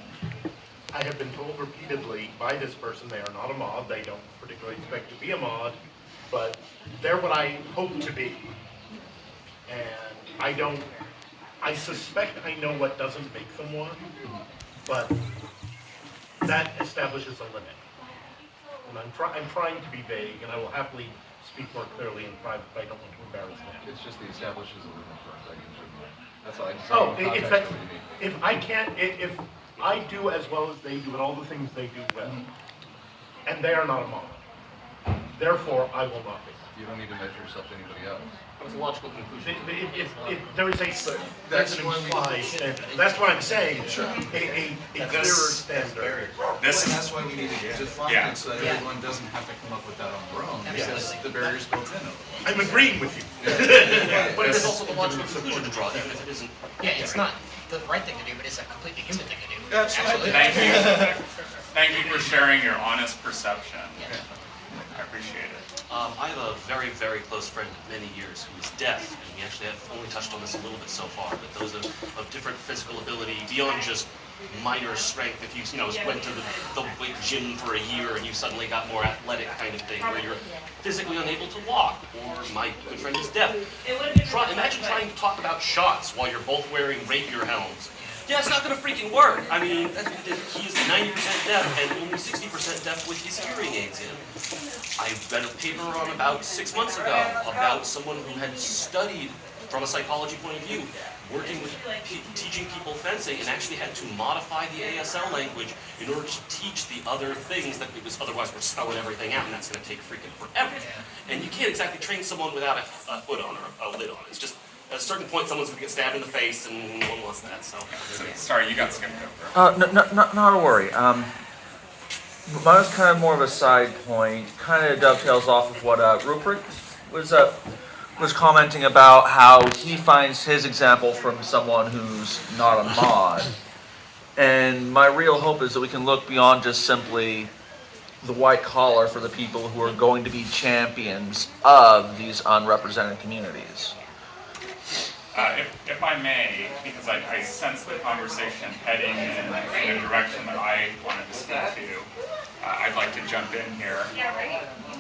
I have been told repeatedly by this person they are not a mod, they don't particularly expect to be a mod, but they're what I hope to be. And I suspect I know what doesn't make them one, but that establishes a limit. And I'm trying to be vague, and I will happily speak more clearly in private if I don't want to embarrass them. It's just the establishes a limit for a second. That's all I can say. Oh, it's that if I can't, if I do as well as they do and all the things they do well, and they are not a mod, therefore I will not be. You don't need to measure yourself to anybody else. That was a logical conclusion. There is that's an implied standard. That's what I'm saying. Sure. A clearer standard. That's why we need to define it so that everyone doesn't have to come up with that on their own. Because the barrier's built in. I'm agreeing with you. But it is also the logical conclusion to draw, even if it isn't. Yeah, it's not the right thing to do, but it's a completely human thing to do. Absolutely. Thank you. Thank you for sharing your honest perception. I appreciate it. I have a very, very close friend of many years who is deaf, and we actually have only touched on this a little bit so far, but those of different physical ability beyond just minor strength. If you went to the weight gym for a year and you suddenly got more athletic kind of thing, where you're physically unable to walk, or my good friend is deaf. Imagine trying to talk about shots while you're both wearing rapier helms. Yeah, it's not going to freaking work. I mean, he's 90% deaf and only 60% deaf with his hearing aids in. I read a paper on about 6 months ago about someone who had studied, from a psychology point of view, working with teaching people fencing, and actually had to modify the ASL language in order to teach the other things that, because otherwise we're spelling everything out, and that's going to take freaking forever. And you can't exactly train someone without a hood on or a lid on. It's just, at a certain point, someone's going to get stabbed in the face, and no one wants that. So sorry, you got skipped over. Not a worry. Mine was kind of more of a side point. Kind of dovetails off of what Rupert was was commenting about how he finds his example from someone who's not a mod. And my real hope is that we can look beyond just simply the white collar for the people who are going to be champions of these unrepresented communities. If I may, because I sense the conversation heading in a direction that I wanted to speak to, I'd like to jump in here.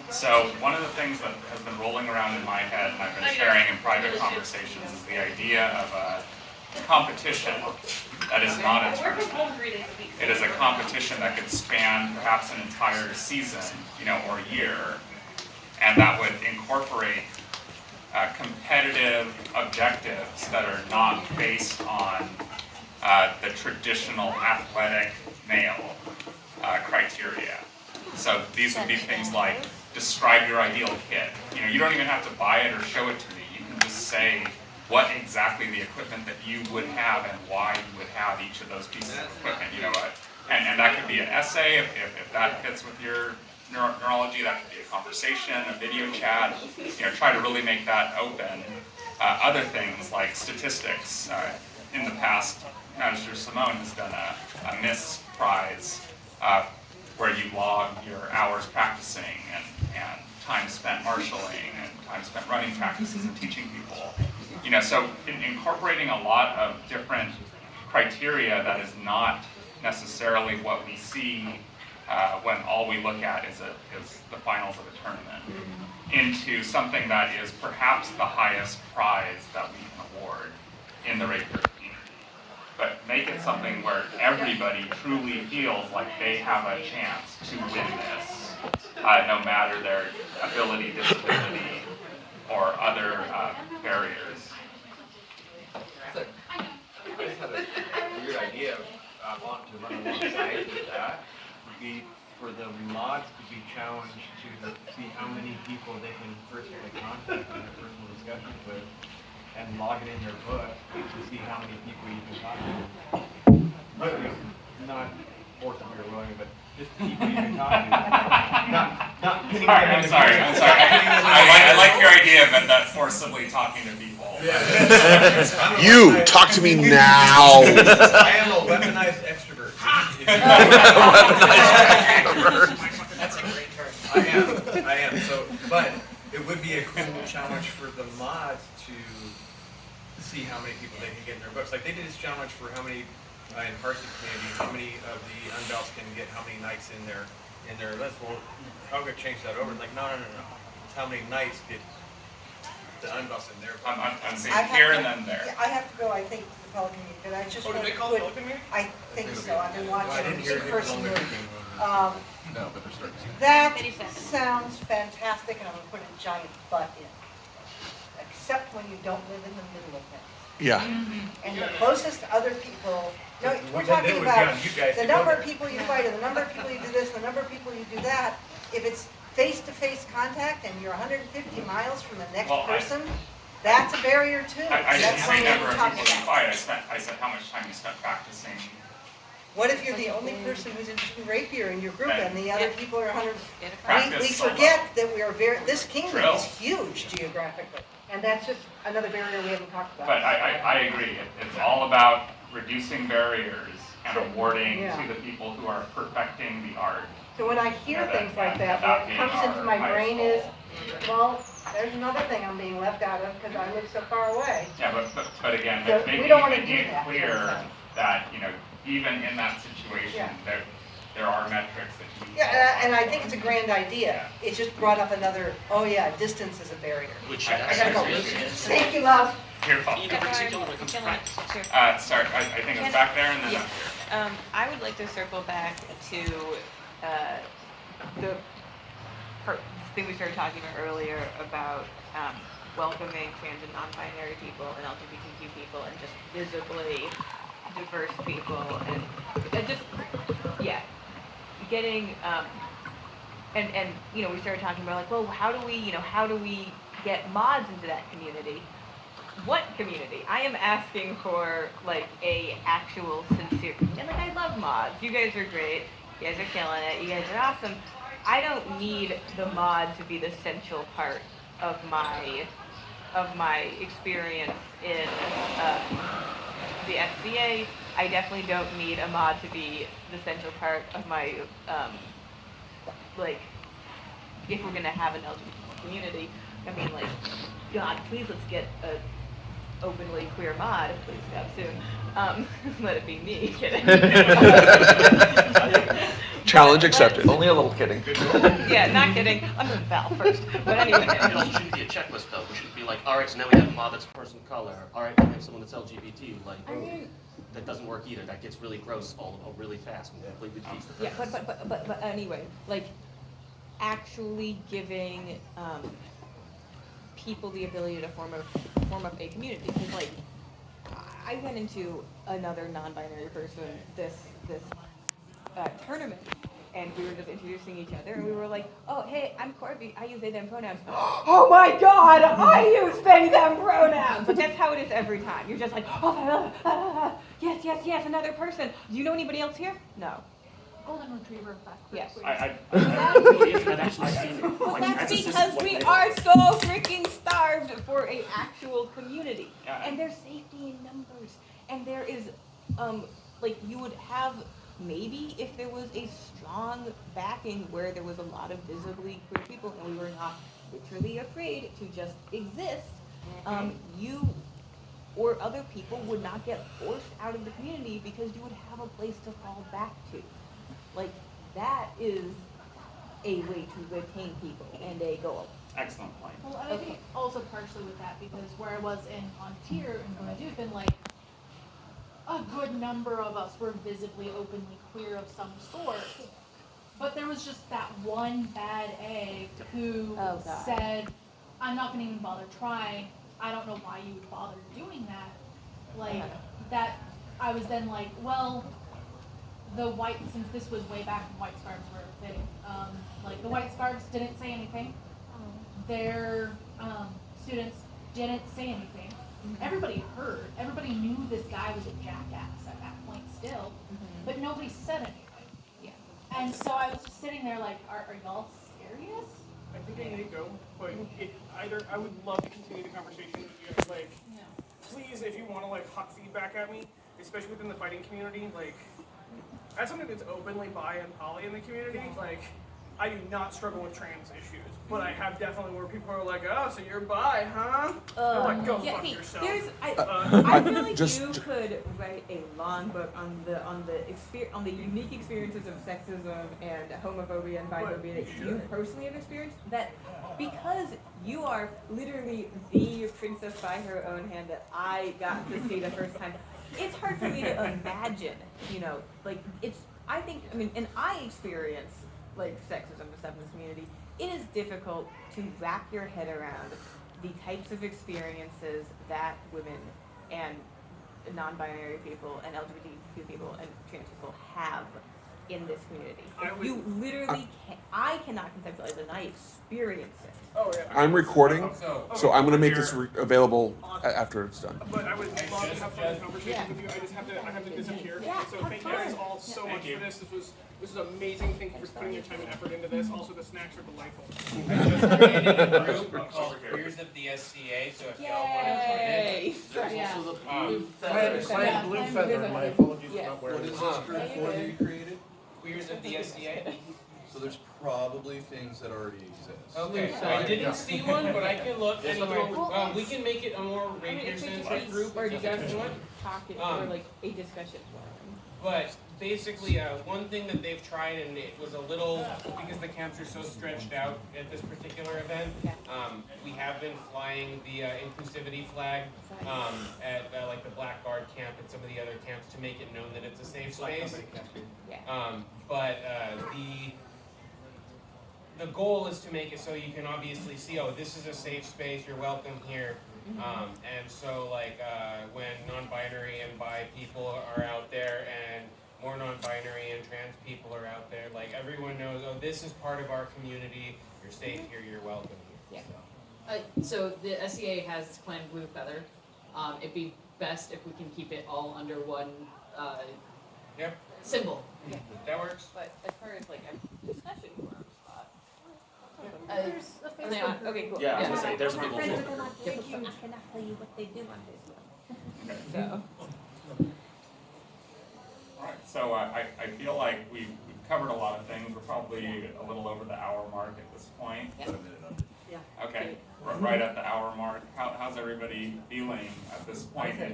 So one of the things that has been rolling around in my head, and I've been sharing in private conversations, is the idea of a competition that is not a tournament. It is a competition that could span perhaps an entire season, or year, and that would incorporate competitive objectives that are not based on the traditional athletic male criteria. So these would be things like describe your ideal kit. You don't even have to buy it or show it to me. You can just say what exactly the equipment that you would have and why you would have each of those pieces of equipment. And that could be an essay if that fits with your neurology. That could be a conversation, a video chat. Try to really make that open. Other things like statistics. In the past, Manager Salon has done a MISS prize where you log your hours practicing and time spent marshalling and time spent running practices and teaching people. So incorporating a lot of different criteria that is not necessarily what we see when all we look at is the finals of a tournament, into something that is perhaps the highest prize that we can award in the Rapier community. But make it something where everybody truly feels like they have a chance to win this, no matter their ability, disability, or other barriers. I just had a weird idea I want to run alongside with that. Would be for the mods to be challenged to see how many people they can personally contact and have personal discussions with, and log it in their book to see how many people you can talk to. Not forcibly or willing, but just people you can talk to. Not pinning them I'm into sorry. I like your idea of that forcibly talking to people. You talk to me now. I am a weaponized extrovert. That's a great term. I am. So, but it would be a cool challenge for the mods to see how many people they can get in their books. Like they did this challenge for how many in Parsec community, how many of the unbelts can get how many nights in their list. Well, how could change that over? Like no. It's how many nights get the unbelts in their book. I'm saying here and then there. Yeah, I have to go, I think, to the Pelican meeting, but I just Oh, want did to they call put, it open meeting? I think so, I've been watching I didn't hear in it person. on the No, but they're starting to. That sounds fantastic, and I'm gonna put a giant butt in. Except when you don't live in the middle of it. Yeah. And the closest other people, no, we're Then talking it would be about on you guys the to go number of there. people you fight, and the number of people you do this, the number of people you do that. If it's face-to-face contact and you're 150 miles from the next Well, person, that's a barrier too. I didn't That's say something number we're of talking people you about. fight. I said how much time you spent practicing. What if you're the only person who's interested in Rapier in your group and the other people are 100? Practice We solo. forget that we are this kingdom Drill. is huge geographically. And that's just another barrier we haven't talked about. But I agree. It's all about reducing barriers and awarding Yeah. to the people who are perfecting the art. So when I hear Yeah, things like that, that what being comes into our my highest brain goal. is, well, there's another thing I'm being left out of because I live so far away. Yeah, but again, So we making don't wanna do it that. clear that, even in that situation, Yeah. there are metrics that you. Yeah, and I think it's a grand idea. It just brought up another, oh yeah, distance is a barrier. Which I gotta go. Thank you, love. Here, Paul. in particular when it comes to practice. Sorry, I think it's back there and then Yeah. up here. I would like to circle back to the thing we started talking about earlier about welcoming trans and non-binary people and LGBTQ people and just visibly diverse people and just getting and we started talking about like, well, how do we get mods into that community? What community? I am asking for like a actual sincere and like I love mods. You guys are great. You guys are killing it. You guys are awesome. I don't need the mod to be the central part of my of my experience in the SCA, I definitely don't need a mod to be the central part of my, like, if we're gonna have an LGBT community. I mean, like, God, please let's get a openly queer mod, please God soon. Let it be me, kidding. Challenge accepted. Only a little kidding. Yeah, not kidding. I'm gonna Val first. But anyway. It also shouldn't be a checklist though. We should be like, all right, so now we have a mod that's a person of color. All right, now we have someone that's LGBT. Like, that doesn't work either. That gets really gross all really fast and completely defeats the Yeah, purpose. but anyway, like, actually giving people the ability to form up a community. Because, like, I went into another non-binary person this tournament, and we were just introducing each other, and we were like, oh, hey, I'm Corby, I use they, them pronouns. Oh my God, I use they, them pronouns! But that's how it is every time. You're just like, oh, yes, another person. Do you know anybody else here? No. Golden Retriever back. Yes. Well, That's because we are so freaking starved for an actual community. And there's safety in numbers. And there is, like, you would have, maybe if there was a strong backing where there was a lot of visibly queer people and we were not literally afraid to just exist, you or other people would not get forced out of the community because you would have a place to fall back to. Like, that is a way to retain people and a goal. Excellent point. Well, and I think also partially with that, because where I was on tier and going to Dupin, like, a good number of us were visibly, openly queer of some sort. But there was just that one bad egg who said, I'm not going to even bother trying. I don't know why you would bother doing that. Like, that, I was then like, well, since this was way back when white scarves were a thing, like, the white scarves didn't say anything. Their students didn't say anything. Everybody heard. Everybody knew this guy was a jackass at that point still, but nobody said anything. Yeah. And so I was just sitting there like, are y'all serious? I think I need to go, but I would love to continue the conversation with you guys. Like, please, if you want to, like, hot feedback at me, especially within the fighting community, like, as somebody that's openly bi and poly in the community, like, I do not struggle with trans issues, but I have definitely where people are like, oh, so you're bi, huh? I'm like, go fuck yourself. I feel like you could write a long book on the unique experiences of sexism and homophobia and biphobia that you personally have experienced. That because you are literally the princess by her own hand that I got to see the first time. It's hard for me to imagine, like, and I experience, like, sexism and stuff in this community. It is difficult to wrap your head around the types of experiences that women and non-binary people and LGBTQ people and trans people have in this community. You literally I cannot conceptualize it, and I experience it. Oh, yeah. I'm recording, so I'm going to make this available after it's done. But I would love to have fun conversation with you. I have to disappear. So thank you guys all so much for this. This is amazing. Thank you for putting your time and effort into this. Also, the snacks are delightful. I just created a group called Queers of the SCA, so if y'all want to join in. There's also the blue I had blue feather. My apologies for not wearing What it. is this group for that you created? Queers of the SCA. So there's probably things that already exist. Okay, so I didn't see one, but I can look anyway. We can make it a more Rapier-centric group if you guys want. Or like a discussion forum. But basically, one thing that they've tried, and it was a little, because the camps are so stretched out at this particular event, we have been flying the Inclusivity flag at like the Black Guard camp and some of the other camps to make it known that it's a safe space. But the goal is to make it so you can obviously see, oh, this is a safe space, you're welcome here. And so, like, when non-binary and bi people are out there and more non-binary and trans people are out there, like, everyone knows, oh, this is part of our community, you're safe here, you're welcome here. So the SCA has claimed blue feather. It'd be best if we can keep it all under one symbol. That works. But as far as like a discussion forum spot, There's a Are they on? Facebook Okay, cool. Yeah, I was gonna say, there's My people friends Facebook. are not very huge, I cannot tell you what they do on Facebook. So. All right, so I feel like we've covered a lot of things. We're probably a little over the hour mark at this point. Yeah. Okay, we're right at the hour mark. How's everybody feeling at this point? To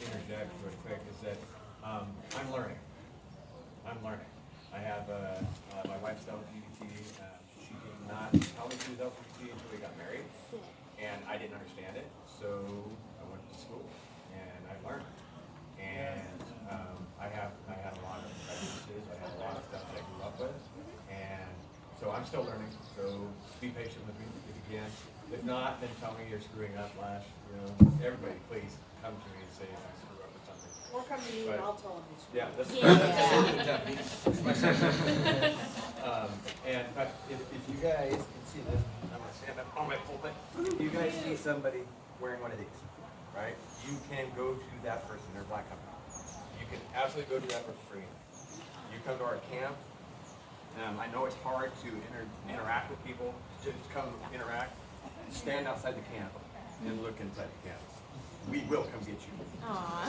interject real quick is that I'm learning. I have my wife's LGBT. She did not tell me she was LGBT until we got married, and I didn't understand it. So I went to school and I learned. And I had a lot of prejudices. I had a lot of stuff that I grew up with, and so I'm still learning. So be patient with me if you can. If not, then tell me you're screwing up, Lash. Everybody, please come to me and say if I screw up or something. Or come to me and I'll tell them you screwed Yeah, up. that's and but if you guys can see this, I'm gonna stand up on my pulpit. If you guys see somebody wearing one of these, right? You can go to that person, their black company. You can absolutely go to that person for free. You come to our camp. I know it's hard to interact with people. Just come interact. Stand outside the camp and look inside the camp. We will come get you. Aww.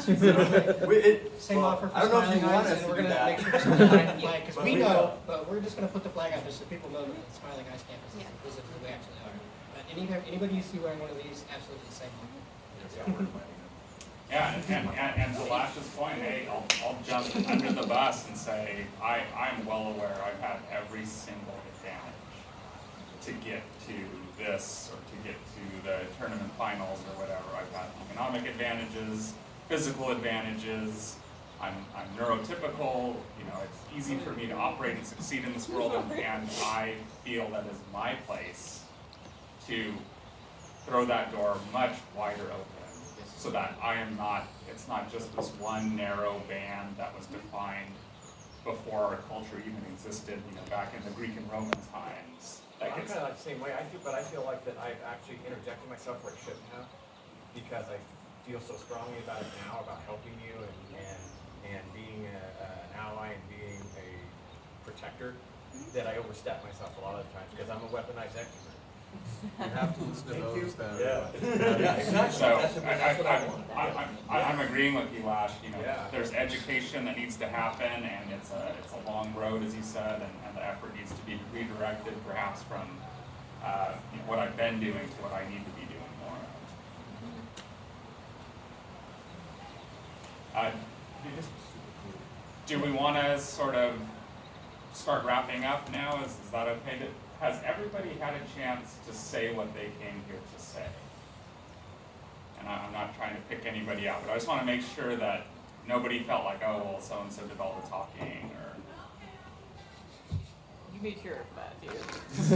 Same offer for I don't know if you Smiling want Eyes, us and to we're do gonna that. make sure to flag the flag, because But we we know, will. but we're just gonna put the flag out just so people know that the Smiling Eyes campus is inclusive of who we actually are. But anybody you see wearing one of these, absolutely the same offer. Yeah, and to Lash's point, hey, I'll jump under the bus and say, I'm well aware I've had every single advantage to get to this or to get to the tournament finals or whatever. I've had economic advantages, physical advantages. I'm neurotypical. It's easy for me to operate and succeed in this world, and I feel that is my place to throw that door much wider open. So that it's not just this one narrow band that was defined before our culture even existed, back in the Greek and Roman times. I'm kind of like the same way. I feel like that I've actually interjected myself where I shouldn't have, because I feel so strongly about it now, about helping you and being an ally and being a protector, that I overstep myself a lot of the times because I'm a weaponized extrovert. You have to listen to those that. Yeah, exactly. So That's what I want. I'm agreeing with you, Lash. Yeah. There's education that needs to happen, and it's a long road, as you said, and the effort needs to be redirected, perhaps from what I've been doing to what I need to be doing more of. Do we want to sort of start wrapping up now? Is that okay? Has everybody had a chance to say what they came here to say? And I'm not trying to pick anybody out, but I just want to make sure that nobody felt like, oh, well, so-and-so did all the talking, or... You made sure of that, dude.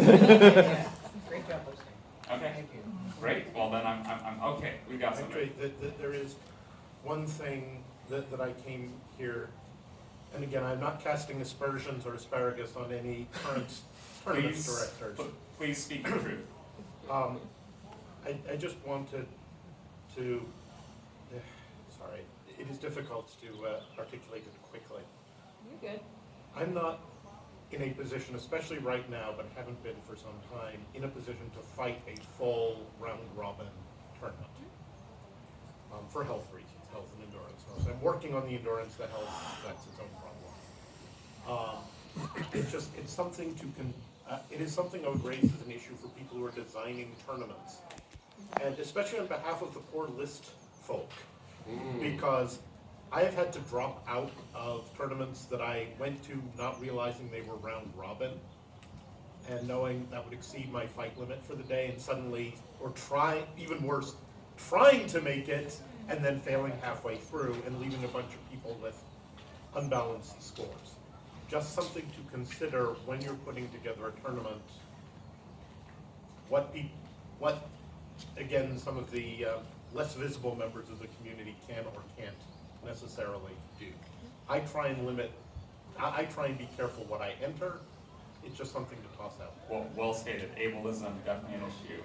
Yeah. Great job hosting. Okay. Thank you. Great. Well, then I'm okay. We got something. Actually, there is one thing that I came here, and again, I'm not casting aspersions or asparagus on any current tournament directors. Please speak the truth. I just wanted to, sorry, it is difficult to articulate it quickly. You're good. I'm not in a position, especially right now, but haven't been for some time, in a position to fight a full round-robin tournament. For health reasons, health and endurance. So I'm working on the endurance, the health, that's its own problem. It's something it is something I would raise as an issue for people who are designing tournaments. And especially on behalf of the poor list folk. Because I have had to drop out of tournaments that I went to not realizing they were round robin, and knowing that would exceed my fight limit for the day, and suddenly, or even worse, trying to make it and then failing halfway through and leaving a bunch of people with unbalanced scores. Just something to consider when you're putting together a tournament. What again, some of the less visible members of the community can or can't necessarily do. I try and be careful what I enter. It's just something to toss out. Well stated. Ableism, definitely an issue.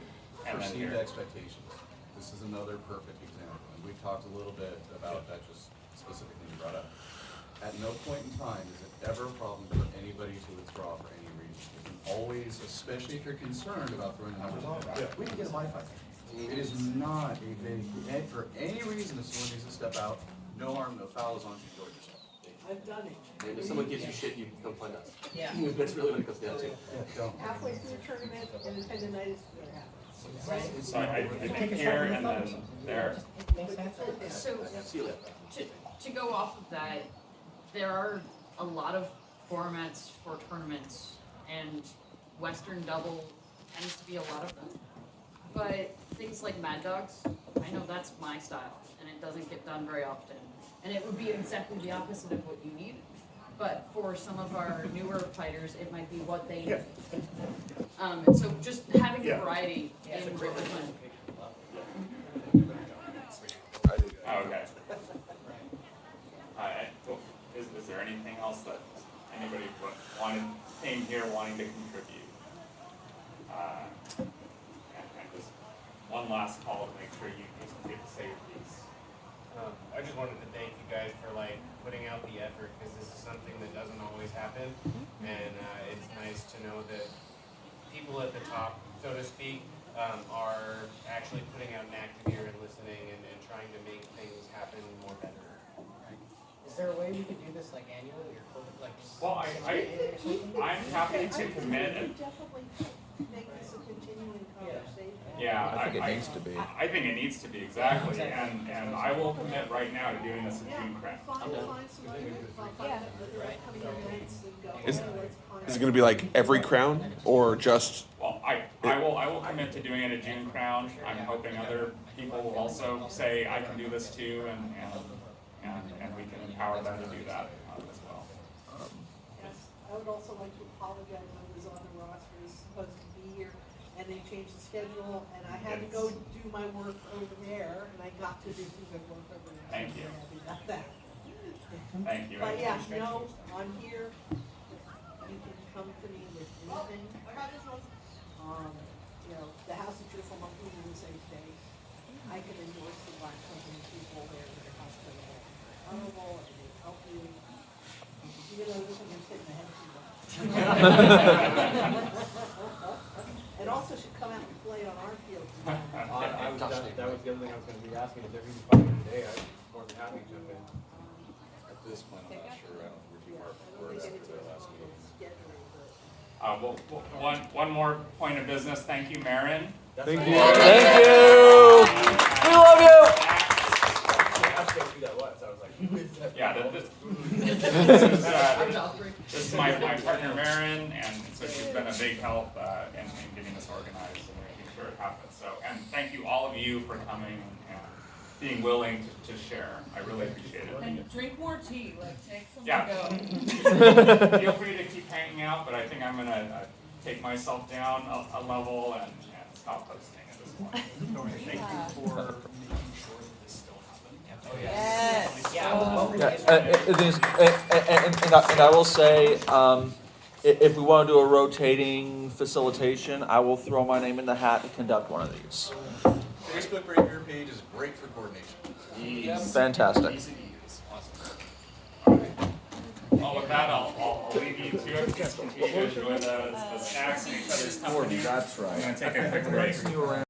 And then Perceived here. expectations. This is another perfect example, and we've talked a little bit about that just specifically you brought up. At no point in time is it ever a problem for anybody to withdraw for any reason. always, especially if you're concerned about throwing the numbers off, Yeah. we can get a Wi-Fi. It is not a big, and for any reason, if someone needs to step out, no harm, no foul, as long as you enjoy yourself. I've done it. And if someone gives you shit, you come find us. Yeah. That's really what it comes down to. Halfway through the tournament, and the tendonitis really happens. So I think here and then there. So, See you later. to go off of that, there are a lot of formats for tournaments, and Western Double tends to be a lot of them. But things like Mad Dogs, I know that's my style, and it doesn't get done very often. And it would be exactly the opposite of what you need. But for some of our newer fighters, it might be what they need. So just having variety in recruitment. Oh, okay. Well, is there anything else that anybody came here wanting to contribute? And just one last call to make sure you get to say your piece. I just wanted to thank you guys for like putting out the effort, because this is something that doesn't always happen, and it's nice to know that people at the top, so to speak, are actually putting out an active ear and listening and trying to make things happen more better. Is there a way we could do this like annually or like? Well, I'm happy to commit. Definitely make this a continuing conversation. Yeah, I think it needs to be. I think it needs to be, exactly, and I will commit right now to doing this in June Craft. Find some other, find the upcoming events and go. Is- let's find- Is it going to be like every crown or just? Well, I will commit to doing it at June Crown. I'm hoping other people will also say I can do this too, and we can empower them to do that as well. Yes, I would also like to apologize, I was on the roster, was supposed to be here, and they changed the schedule, and I had to go do my work over there, and I got to do some good work over there. Thank you. I'm happy about that. Thank you. But yeah, no, I'm here, you can come to me with anything. You know, the house that you're from, I'm doing the same thing. I can endorse the black company people there that are hospitable, honorable, and they help you. Even though this one you're sitting ahead too much. And also should come out and play on our field. That was the other thing I was gonna be asking, if they're even fighting today, I'm more than happy to jump in. At this point, I'm not sure, I don't think we're too far forward after their last meeting. Well, one more point of business. Thank you, Marin. Thank you. Thank you. We love you. Yeah, this is my partner Marin, and so she's been a big help in getting this organized and making sure it happens. So, and thank you all of you for coming and being willing to share. I really appreciate it. And drink more tea, like take some Yeah. to go. Feel free to keep hanging out, but I think I'm gonna take myself down a level and stop posting at this point. Thank you for making sure that this still happens. And I will say, if we want to do a rotating facilitation, I will throw my name in the hat to conduct one of these. Facebook Rapier page is great for coordination. Fantastic. Easy to use. Well, with that, I'll leave you to it. Just continue to enjoy the snacks and each other's company. That's right. I'm gonna take a quick break.